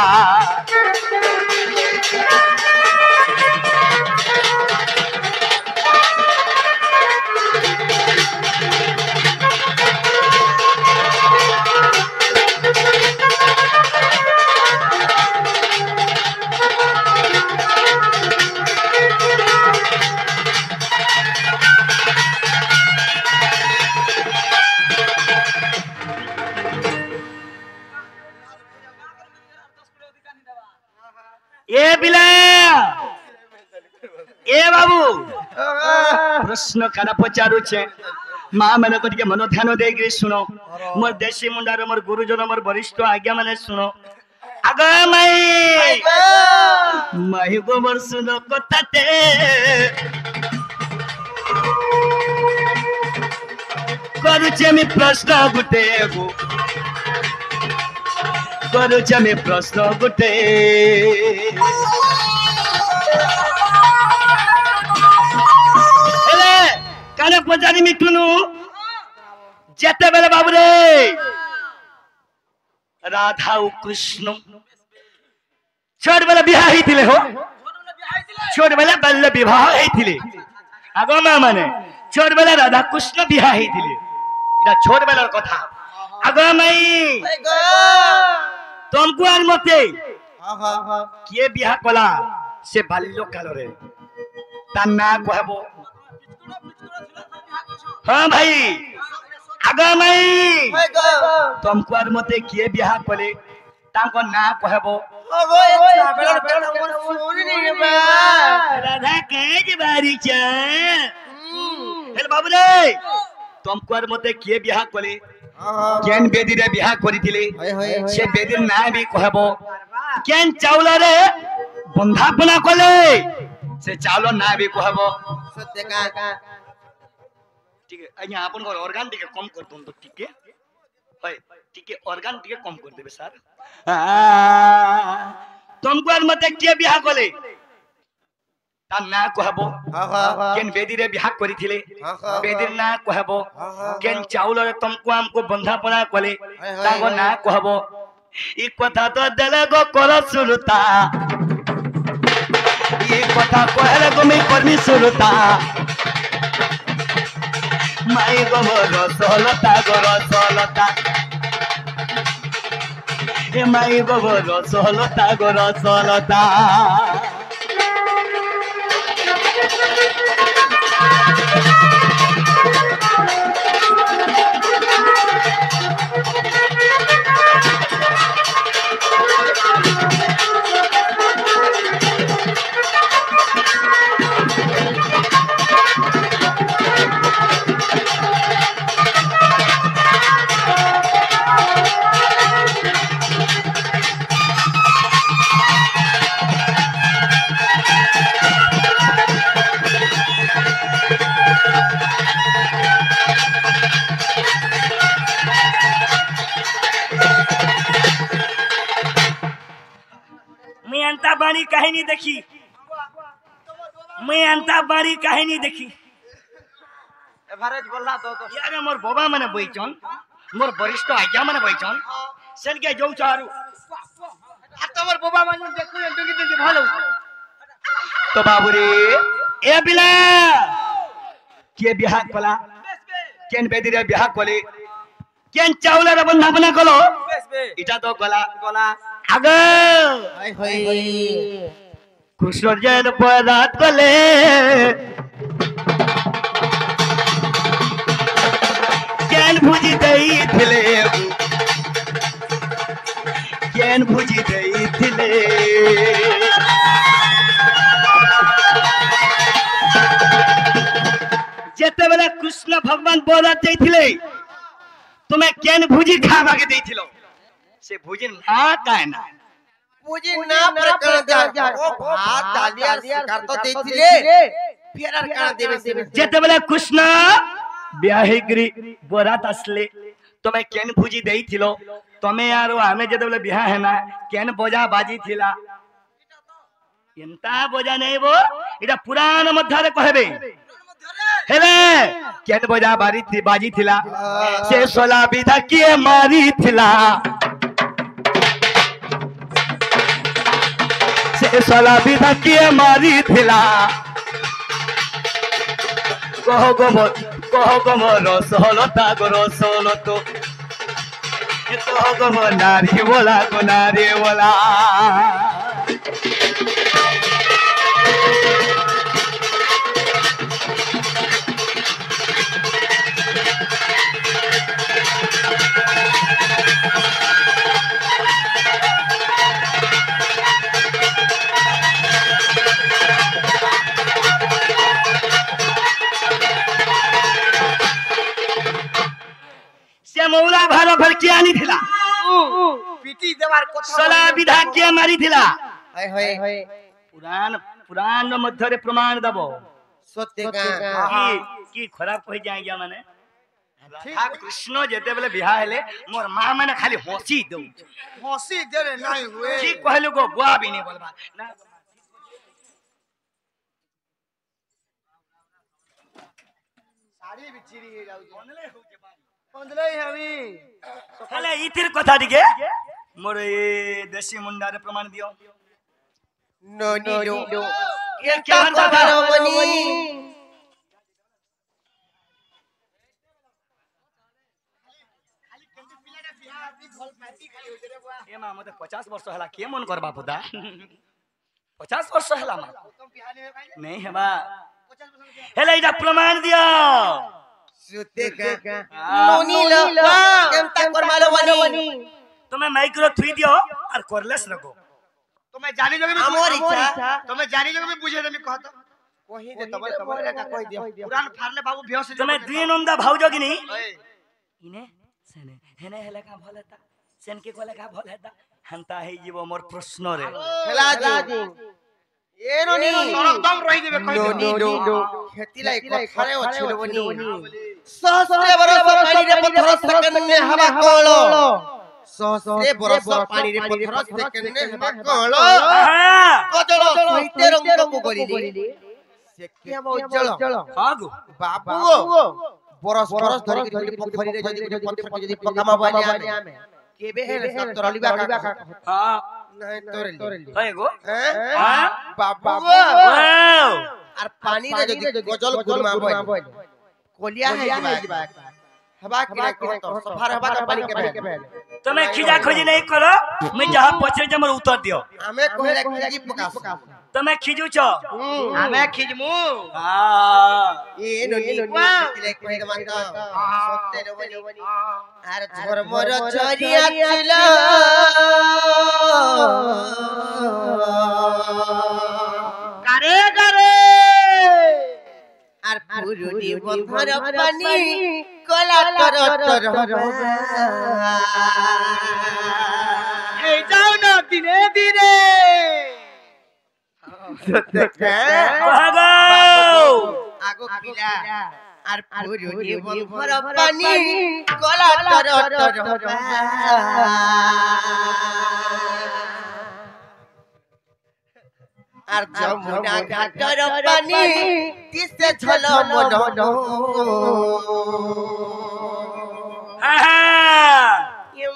ए बिला ए बाबू प्रश्न खाना पचारू छे मां मैंने कटिके मन ध्यान दे के सुनो मोर देशी मुंडार मोर गुरुजन मोर वरिष्ठ आज्ञा माने सुनो आगा माई गो मोर सुनो कथाते करूचे मी प्रश्न गुटे गो करूचे मी प्रश्न गुटे काने पचारी मिठुनु जेते बेले बाबू रे राधा और कृष्ण छोट बेले विवाह हेतिले हो छोट बेले बाल्य विवाह हेतिले आगो मा माने छोट बेले राधा कृष्ण विवाह हेतिले इटा छोट बेलार कथा आगो माई तुमको आर मते କିଏ ବିହା କଲା ସେ ବାଲ୍ୟ କାଳରେ ତା ନାଁ କହିବ ହଁ ଭାଇ ଆଗ ମାଇ ତମକୁ ଆର ମତେ କିଏ ବିହା କଲେ ତାଙ୍କ ନାଁ କହିବ ରାଧା କାଜ ବାରିଚ ହେଲେ ବାବୁରେ ତମକୁ ଆର ମତେ କିଏ ବିହା କଲେ କେନ୍ ବେଦିରେ ବିହା କରିଥିଲେ ସେ ବେଦିର ନାଁ ବି କହିବ କେନ୍ ଚାଉଳରେ ବନ୍ଧାପନା କଲେ ସେ ଚାଉଳ ନାଁ ବି କହିବ ठीक है आज्ञा आपन को ऑर्गन टिके कम कर दूं तो ठीक है भाई ठीक है ऑर्गन टिके कम कर देबे सर तुमको आर मते के बियाह कोले ता ना कहबो केन बेदी रे बियाह करिथिले बेदीर ना कहबो केन चाउल रे तुमको हमको बंधापना कोले तागो ना कहबो ई कथा तो देले गो कर सुरता ई कथा कहले गो मी करनी सुरता माई गो रसलता हे माई गो रसलता मैं अंता बारी कहानी देखी एवरेज बोलला तो यार मोर बाबा माने बइचन मोर वरिष्ठ आज्ञा माने बइचन सेन के जाउ चारू आ तमर बाबा माने देखु एंटुकी देखि भालो तो बाबू रे ए बिला के बिहा कला केन बेदी रे बिहा कले केन चावल रे बंधापना कलो इटा तो गला आगे हाय हाय कृष्ण जैन पदात कले केन भुजी दई थिले जेते बेले कृष्ण भगवान बोला जाइथिले तुम्हें केन भुजी खावा के देथिलो से भुजी ना काहे ना पूजी ना प्रकरण जा ओ भात डालिया शिकार तो देथिले फेरर कान देबे से जेते बेले कृष्ण ब्याहिगिरी बोरात असले तुम्हें केन भुजी देथिलो तमे यार हमें जेते बेले बिहा है ना केन बोजा बाजी थिला एंता बोजा नहीं वो इटा पुराण मध्यारे कहबे हेले केन बोजा बाजी थिला से सोला विधा किए मारी थिला से सोला विधा किए मारी थिला कहो गो मोर रसलता गो रसलतो कहो गो मोर नारी बोला मौला भार भर के आनी थिला पीटी देवार कोठा सला विधा के मारी थिला हाय हाय पुराण मध्य रे प्रमाण दबो सत्य की खराब कहि जाय गया माने राधा कृष्ण जेते बेले बिहा हेले मोर मां माने खाली हंसी दउ हंसी देरे नहीं हुए की कहलु गो बुआ भी नहीं बोलबा ना साड़ी बिचिरी हे जाउ पंदले हमी हेले इतिर कथा दिगे मोर ए देसी मुंडा रे प्रमाण दियो नो ये क्या कथा रमणी ए मा मते 50 वर्ष हला के मन करबा पुता 50 वर्ष हला मा नहीं हेबा हेला इटा प्रमाण दियो सुते का नोनी लो केमता करमालो बनी तुम्हें माइक्रो थुई दियो और करलेस रखो तुम्हें जानी जोगे भी हमर इच्छा तुम्हें जानी जोगे भी बुझे देमी कहत कहि दे तबे बोले का कहि दियो पुरान फारले बाबू बेहोश तुम्हें दुई नंदा भाउजो कि नहीं इने सेने हेने हेला का भलेता सेन के कोले का भलेता हंता हे जीव मोर प्रश्न रे खेला जी ए नोनी एकदम रही देबे कहि नोनी नो खेती लाई कथारे अछि बनी सहस्रे बरस पानी रे पत्थर सेकंड ने हवा कोलो सहस्रे बरस पानी रे पत्थर सेकंड ने हवा कोलो कजल सहिते रंग को गलिले सेके हम उज्जवल हागो बाबू बरस बरस धरि के पोखरी रे जदी पत्थर जदी पकामा बानी आमे केबे हेले सत रलिबा का हां नहीं तोरली है गो हां बाबू वाओ আর পানি রে যদি গজল গুরমা বল কলিয়া হে যাবা हवा के तो सफर हवा का पानी के बहन तुम्हें खिजा खोजी नहीं करो मैं जहां पहुंचे जमर उतर दियो हमें कोहरे खिजी प्रकाश तुम्हें खिजू छ हमें खिजमु हां ए नोनी तिले कोहे माता सत्य रे बनी आर झर मोर चरिया छिला करे करे আর পুরুনি বন্ধর পানি কলা টর এই যাও না দিনে দিনে ভাগো আগো পিলা আর পুরুনি বন্ধর পানি কলা টর আর যমুনা ঘাটর পানি দিছে ঝলমল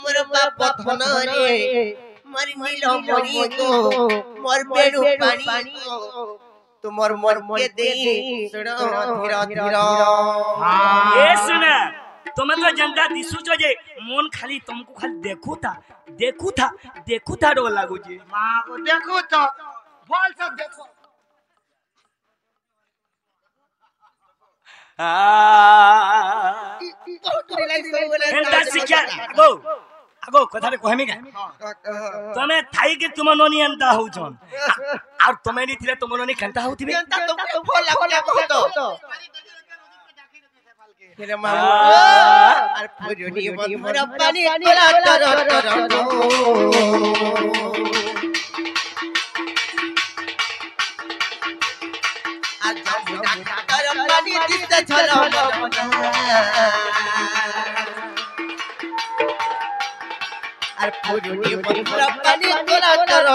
মোর বাপ ধন রে মোর নীল মণি গো মোর বেড়ু পানি গো তোমার মন কে দেই শুনো ধীর ধীর ए सुना तुम्हें तो जनता दिसु छो जे मन खाली तुमको खाली देखू था डो लागू जी मां को देखो तो बोल सब देखो एंटा शिक्षा आगो कथा रे कहमी का तमे थाई के तुम नोनी एंता हो छन और तमे नी थिले तुम नोनी केंता होतिबे तुमको बोल लागो तो तेरे मां আর পুরুনি বন্ধর পানি কলা টর আর যমুনা ঘাটর পানি দিতে ঝলমল আর পুরুনি বন্ধর পানি কলা টর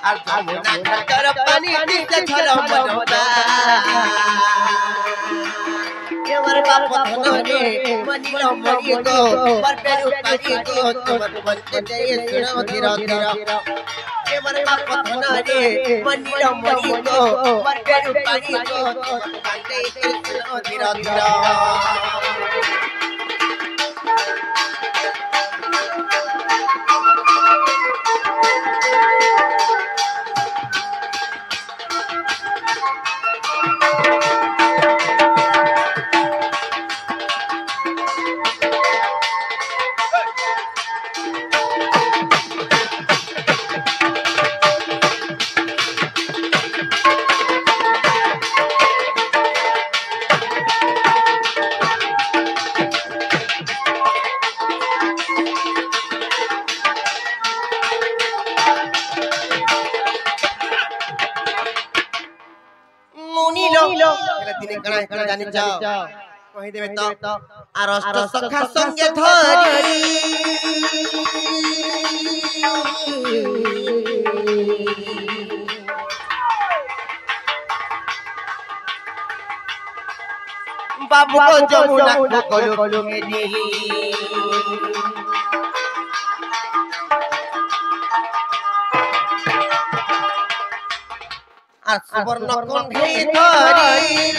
আর যমুনা ঘাটর পানি দিতে ঝলমল আমার বাপ ধন রে মনিল মণি গো মোর বেড়ু পানি গো তোমার মনকে দেই শুনো ধীর ধীর আমার বাপ ধন রে মনিল মণি গো মোর বেড়ু পানি গো তোমার মনকে দেই শুনো ধীর ধীর দিনে কানা জানি যাও কই দেবে তো আর অষ্ট সখা সঙ্গে ধরি বাবু গো যমুনা কলো ঘেরি আর সুবর্ণ কণ্ঠে ধরি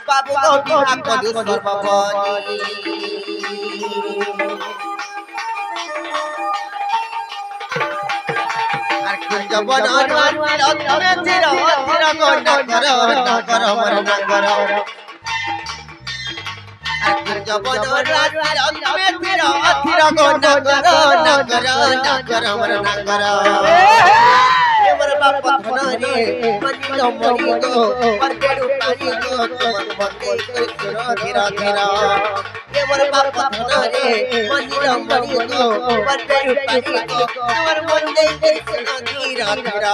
বাবু গো বিবাহ করু সর্বপরি আর কুঞ্জ বন তুমি চির চির নগর মর নগর আর কুঞ্জ বন তুমি চির চির নগর মর নগর মোর বাপ ধনরে মনিল মরি গো পরকেড়ু পানি গো তোমার মতে কৃষ্ণ ধীর ধীর মোর বাপ ধনরে মনিল মরি গো পরকেড়ু পানি গো তোমার মতে কৃষ্ণ ধীর ধীর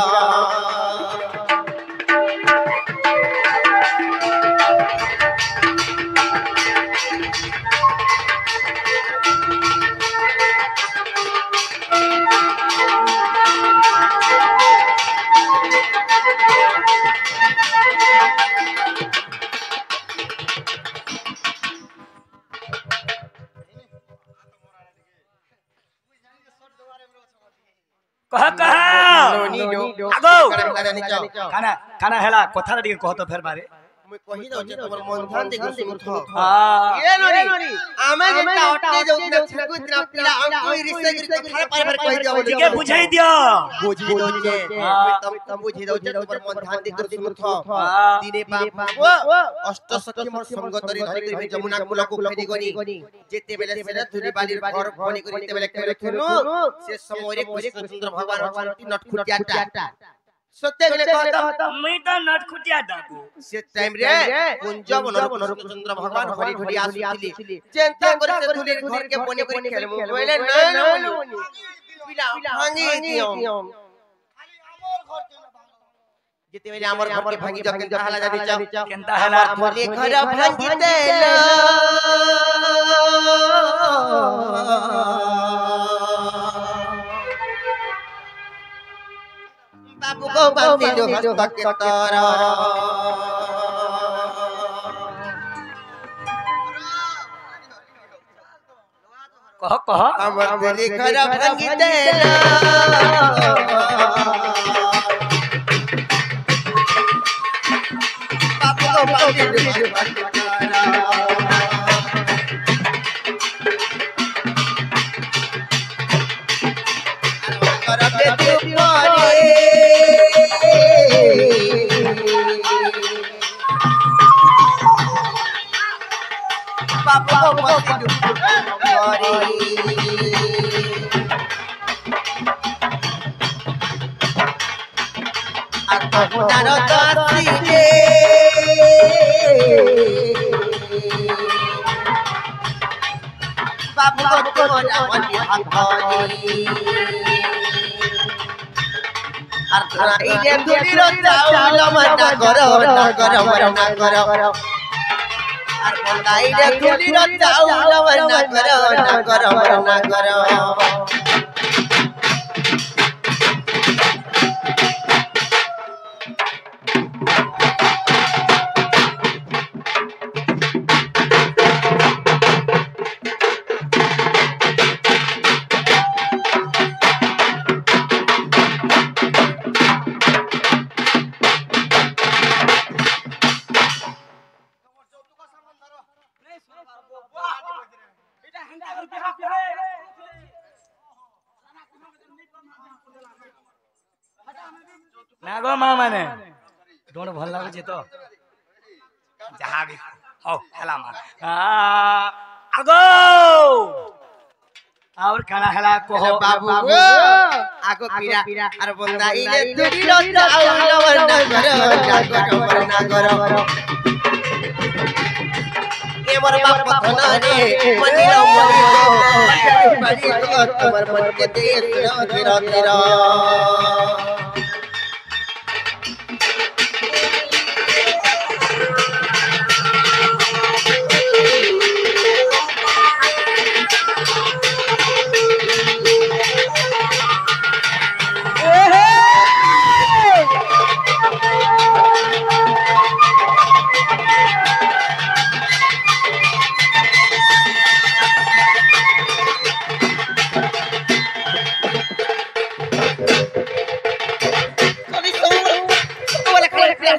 कह कह आगो खाना खाना हेला कथा रे कह तो फेर बारे মই কহি দাও যে তোমার মন ধ্যান দেখো সুমুথ हां এ ননি আমি যেটা অটকে যাও না ছাকু দিনা পিলা আম কই রিসে গরি কথা পার পার কহি দাও ठीक है बुझाई दियो বুঝি দাও যে তুমি বুঝি দাও যে তোমার মন ধ্যান দেখো সুমুথ দিনে বাপ অষ্ট সখী মোর সঙ্গতরি ধরি করি যমুনা কুলকু ফেরি গনি যেতে বেলে সেটা ধুরি বাড়ির ঘর বনি করিতে বেলে কেলে খেলু সে সময়রে কৃষ্ণচন্দ্র ভগবান অতি নটখুটিয়াটা সত্যি গলে কথা मैं तो नट खुटिया डाकू সে টাইম রে কুঞ্জ বনর কৃষ্ণচন্দ্র ভগবান হরি ধরি আসুছিলি চিন্তা করে সে ধুলির ঘরকে বনি করি খেলমু বলে না না পিলা ভাঙি দিও খালি আমার ঘর কেন ভাঙো যেতে বেলে আমার ঘরকে ভাঙি যাও কিন্তু হালা জানি চাও केनता हेला ধুলি ঘর ভাঙি দেল বাবু গো বান্দিলো হস্তকে তর कह कह আমার ধুলি ঘর ভাঙি দেল বাবু গো বান্দিলো হস্তকে তর করবে দুপরে বাবু গো বান্দিলো হস্তকে আপনার দাসিরে বাবু গো তোমার মনি হাতনি আর ধরাইলে ধুলির চাউল মনা করো না করো মনা করো আর বলাইলে ধুলির চাউল মনা করো না করো মনা করো এটা হেন্ডা করে বিহার বিহার ना गो मां माने डोंड भल लागो जे तो जहां भी हो हेला मां आगो और खाना हेला कहो बाबू गो आगो पीरा আর বন্দাইলে ধুলির চাউল মনা করো এমর বাপ ধনরে মনির মনি বাড়ি গো তোমার মনকে দেশ ধীর ধীর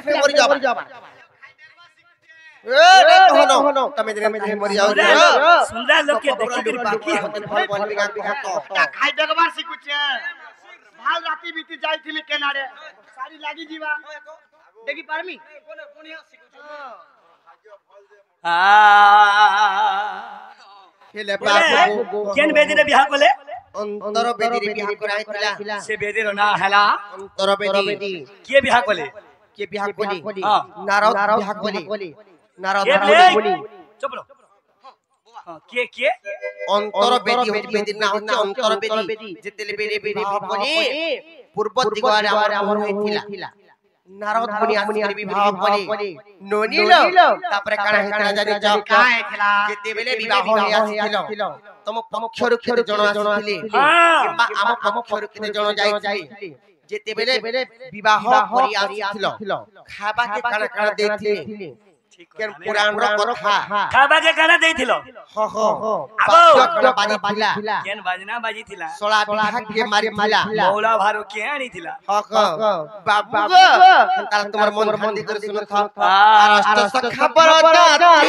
से मर जाबा ए रे कहनो तमे दिन में मर जाओ सुंदर लोग के देखि कर बाकी फल फल बिगान तो ता खाइ देखबार सिकुचे भाल राती बीती जाई थिमी केनारे सारी लागी जीवा देखि पारमी कोने कोनिया सिकुचे खेले बाबू केन बेदी रे बियाह कोले अंतर बेदी रे बियाह कराइतिला से बेदी रो ना हला अंतर बेदी के बियाह कोले के बियाह कोली हां नारद बियाह कोली नारद के बोली चुप रहो हां के अंतर बेदी ना होचे अंतर बेदी जेतेले बेदी बियाह कोली पूर्व दिगरे हमर मोर होइतिला नारद मुनि आसि विवाह कोली नोनिलो तापरे काना हेतना जानि जाओ काय खेला जेते बेले विवाह होय आसिथिलो तम पक्षरु केते जण आसिथिले किबा आम पक्षरु केते जण जाइथिले जेते बेले विवाह करि आसिथिलो खाबा के काना काना देथिले केन पुराण रो कथा खाबा के काना देथिलो हो बाजक बाजी थिला केन बाजना बाजी थिला सोला बिहाग के मारी थिला मौला भारो के आनी थिला बाबू तार तुम्हार मन मंदिर कर सुन था अष्ट सखा पर जाती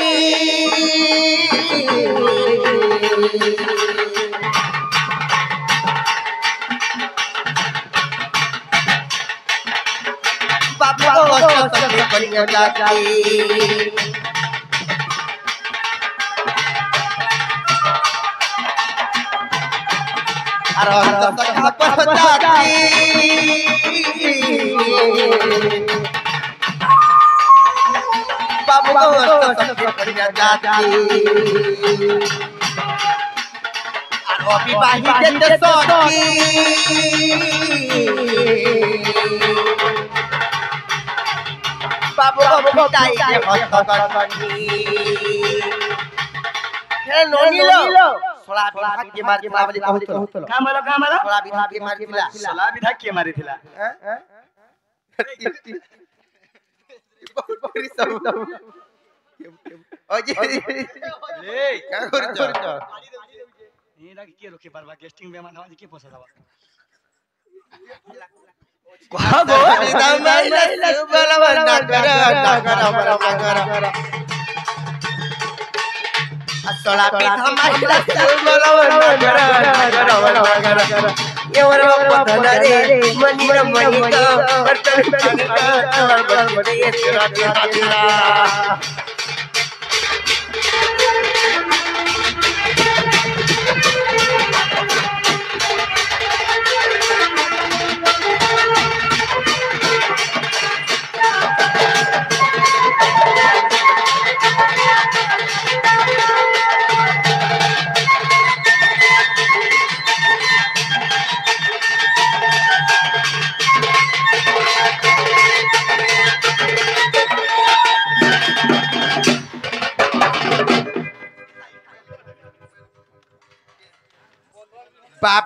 बाबू अष्ट सखा पर जाती अष्ट सखा पर जाती बाबू जाती अविवाहित सखी बाबू पिताई के हस्तगनी हे नोनिलो सोला विभाग के मार दिला बोली कहतो कामला सोला विभाग के मार दिला सला विधा के मारी थिला बकरी सब ओजे ले का करछ एरा के रोके परवा गेस्टिंग बेमान हो के पोसा दवा कहा गो दमाइला सुबलवा नगर असला पिधमाइला सुबलवा नगर एवरो पतन रे मनिर मनिक बर्तन बर्तन ये तेरा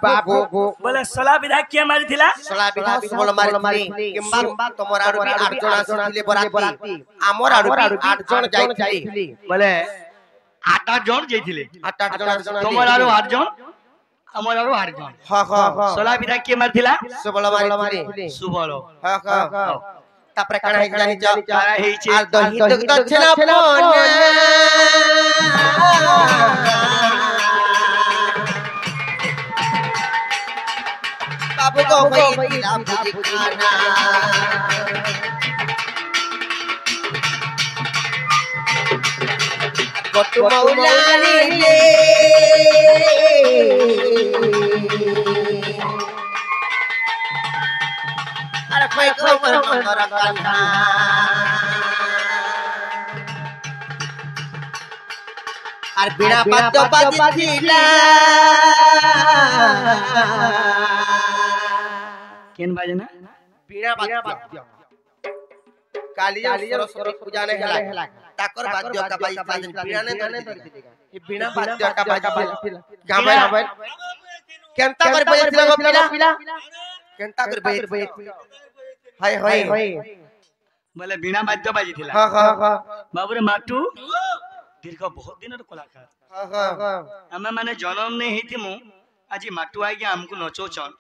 बाबू बोले सला विधा के मारी थिला सला विधा सुबल मारी किंबा तमर आरु भी 8 जण आसिले बराती हमर आरु भी 8 जण जाइथिले बोले 8 जण जइथिले 8 जण तमर आरु 8 जण हमर आरु 8 जण हां सला विधा के मारी थिला सुबल मारी सुबल हां तापरे काना हे जानि जा काना हेइचे आर दही दक्षिणा फोन बाबू को भाई दिला मुझे खाना गोटू मौलानी ले अरे कोई खबर मंदर कान्हा আর বিনা বাদ্য বাজিছিলা केन बाजना বিনা বাদ্য কালিয়া সরস্বতী পূজা নে হেলা তাকর বাদ্যটা বাজিছিলা বিনা নে ধরিছিলা এই বিনা বাদ্যটা বাজিছিলা গামে কেনতা করে বাজিছিলা গো পিলা কেনতা করে বাজিছিলা হাই হাই बोले बिना बाद्य बाजी थिला हां बाबूरे माटू दीर्घ बहुत दिन कलाकार हां हमें माने जन्म ने हेति मु आज माटू आई के हमको नचोचन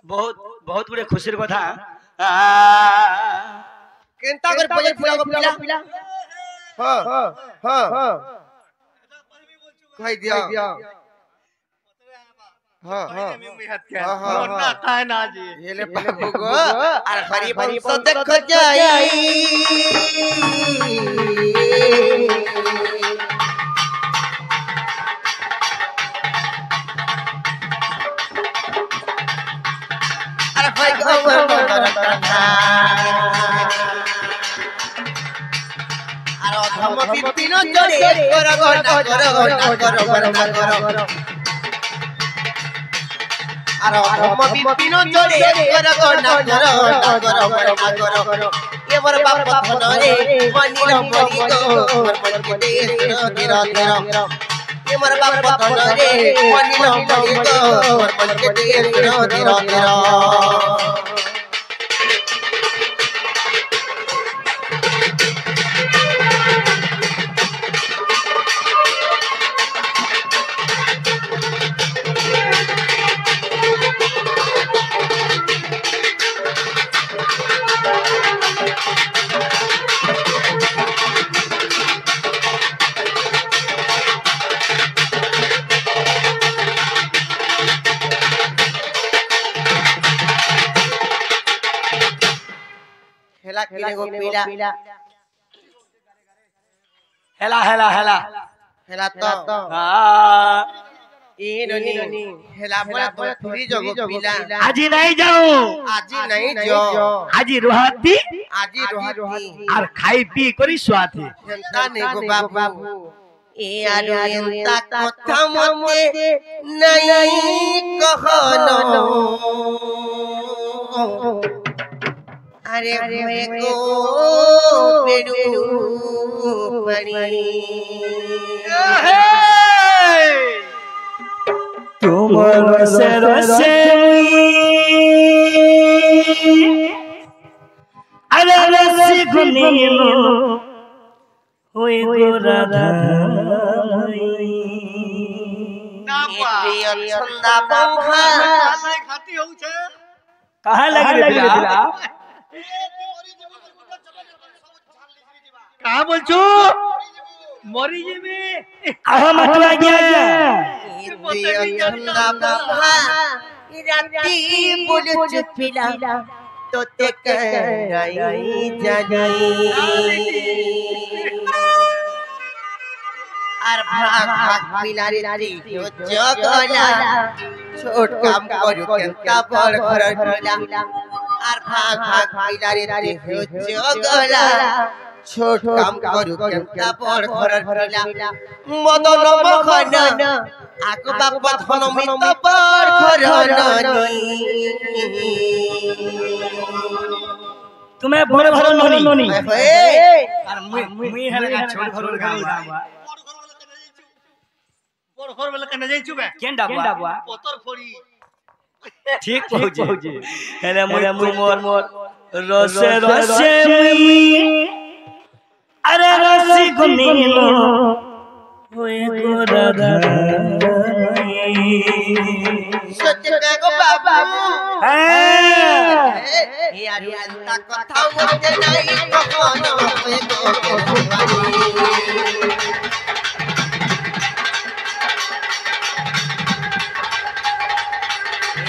बहुत बहुत बड़े खुशीर कथा केंता कर बजे फुला को पिला हां हां कह दिया हां हां मोटा काहे ना जी ये ले बाबू गो और हरी भरी सो देखो जाई अरे भाई गो अरे हम बिपिनो जोड़े करो ना करो अरे हम बिपिनो जोड़े करो ना करो ये मोर बाप धन रे मनी मरी गो मोर मन के देश तेरा ये मोर बाप धन रे मनी मरी गो मोर मन के देश तेरा हेला किने गो पीला हेला तो हां ई ननी हेला बोला तो फ्री जगो पीला आज नहीं जाओ आज नहीं जो आज रोहाती आज रोहाती और खाई पी करी स्वाती हेंता ने गो बाबू ए आरो एंता कथा मते नहीं कहनो अरे होए गो पेडू पड़ी तुम से अरे रसी गुनीलो होए गो राधा छंदा पंखा कहाँ लग रे बिला कहाँ बोल छू मोरी जी में आहा मतला गया छंदा पंखा राती बोल चुपिला तो ते कराई जाई আর ভাগ ভাগ পিলারে দিও জগলা ছোট কাম করু কেনতা বড় ঘর পিলা আর ভাগ ভাগ পিলারে দিও জগলা ছোট কাম করু কেনতা বড় ঘর পিলা মদন মখন আকু বাপ ধন মিত বড় ঘর ননি तुम्हें बड़े भरो नोनी होए और मुई है लगा छोड़ भरो गाँव बाबा बड़ घर वाला कने जाई चुबे केन डाबवा पतर फोड़ी ठीक पहुंचे हेले मुई मोर रसे मुई अरे रसी गुनीलो होए गो राधा सत्य को बाबू है यार अंता कथा मते नहीं कखनो होए गो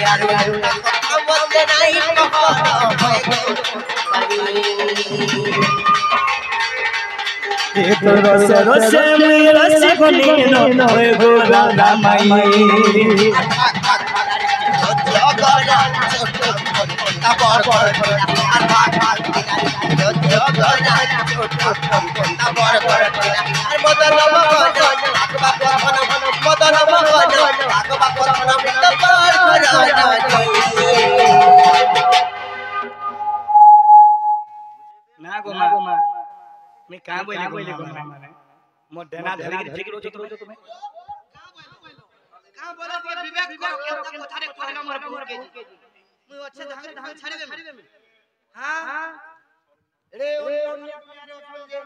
यार अंता कथा मते नहीं कखनो होए गो ये तो रसे मुई रसी गुनीलो होए गो राधा माई ना गो मां मैं कहां बोले माने मोर देना धरी के ठीक रोज तुम्हें का बोला के विवेक करो के कथा रे करे मोर बोल के मुई अच्छे ढंग छाड़ी दे हां रे ओनिया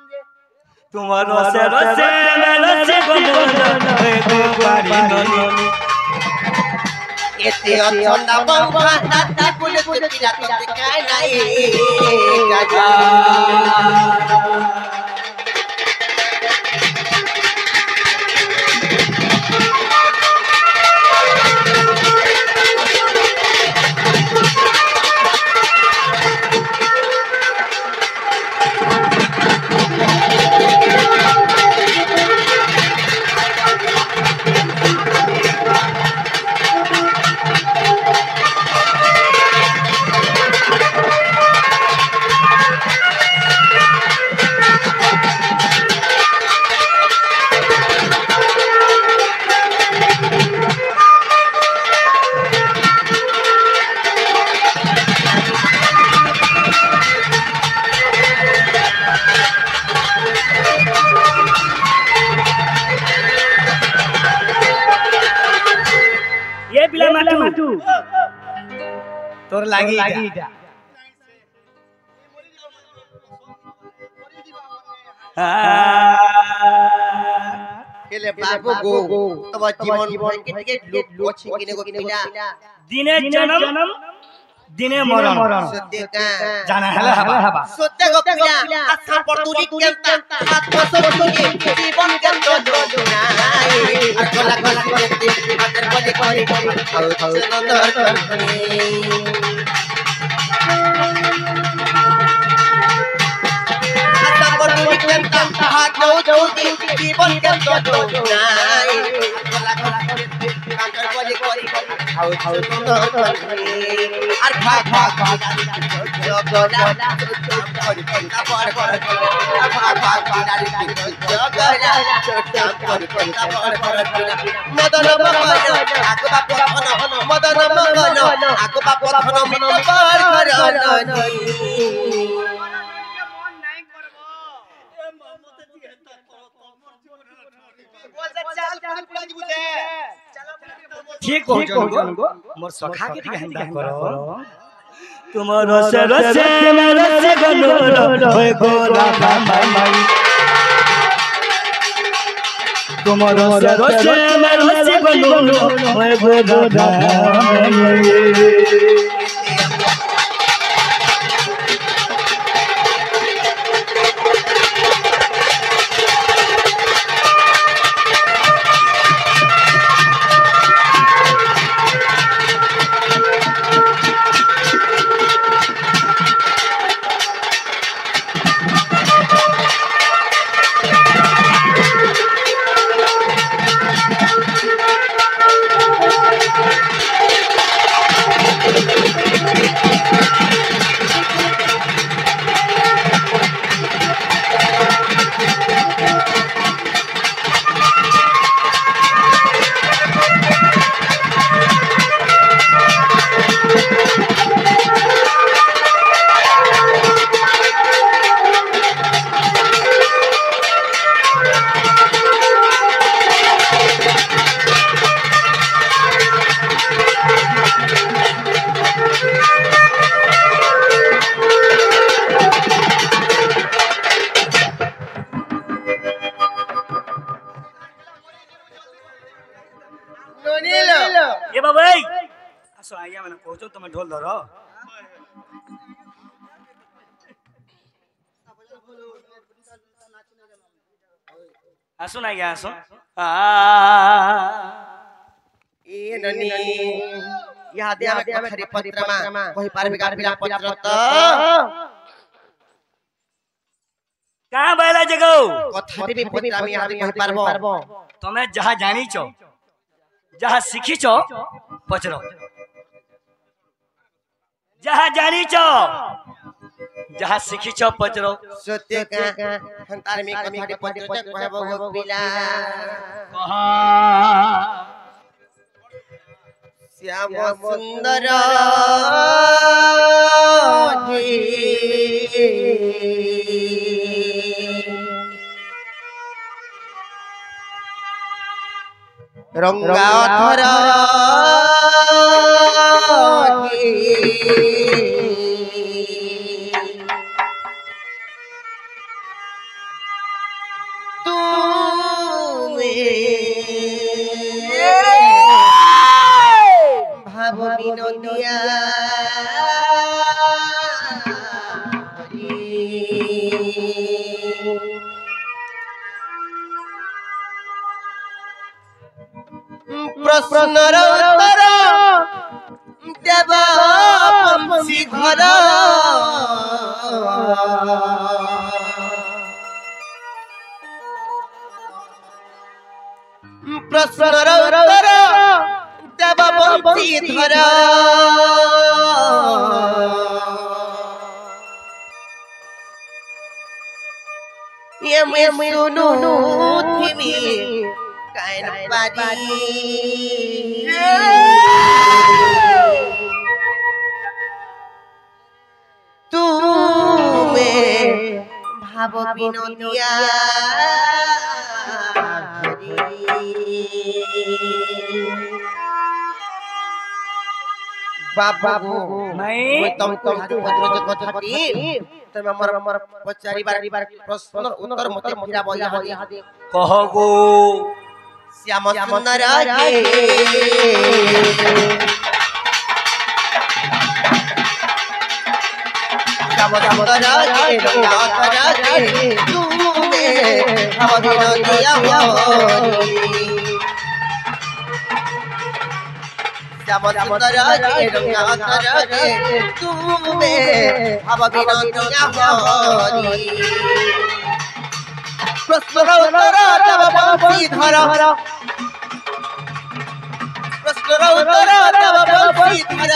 रे तुम्हारो से रसे गुनीलो होए गो बारी नोनी एते छंदा पंखा दाता कुल मुझे पीड़ा तो दिखाए नहीं राजा তোর লাগি केले बाबू गो तब जीवन भर के लूट लूट किने को पिला दिने जन्म दिने मरण सत्य का जाना हला हवा सत्य को पिला आशा पर तुली केंता आत्मा सब तुली जीवन के तो जोनाई अकला गला के आदर बड़े करे आओ सुंदर करनी हाथ दो जीवन के तो जोनाई अकला गला के आदर बड़े करे आओ सुंदर करनी আর ভাগ ভাগ ভাগ জগলা করে কথা পড় পড় ভাগ ভাগ বিনারি জগলা চট্টাম করে কথা পড় পড় মদন মগন আগো বাপ ধন মদন মগন আগো বাপ ধন মিত পড় করনি ठीक हो गो मोर सखा के गहंदा करो तुमरो से रसे मेरे से गनो होय गो राधा माई तुमरो से रसे मेरे से गनो होय गो राधा माई ये बाबा আসো আইয়া মানে পৌঁছো তুমি ঢোল ধরো আসো না ইয়া আসো ए ननी याद आवे कथरी पत्रमा कहि पारबे का पिला पत्र त कहां बैला जगो कथरी भी पत्रा में याद कहि पारबो তুমি যাহা জানিছো যাহা শিখিছো পচরো যাহা জানিছো যাহা শিখিছো পচরো सत्य का हंतार में कथरी पत्र त कहबो गो पिला कहा श्याम सुंदर रंगाधर भाव विनोदिया प्रश्नर उत्तर देव बंशी घर प्रश्नर उत्तर देव बंशी धर ये मैं सुनू थिमी कैन पारी तू में भाव विनोदिया बाबू मैं तुमको पत्र कथाटी तमे हमर पचारी बार प्रश्न उत्तर मते फिरा बया दे कहो गो श्याम सुंदर गे श्याम सुंदर गे रंगाकर गे तू में भाव विनोदिया श्याम सुंदर गे रंगाकर गे तू में भाव विनोदिया प्रश्न उत्तर देव बंशी धर प्रश्न उत्तर देव बंशी धर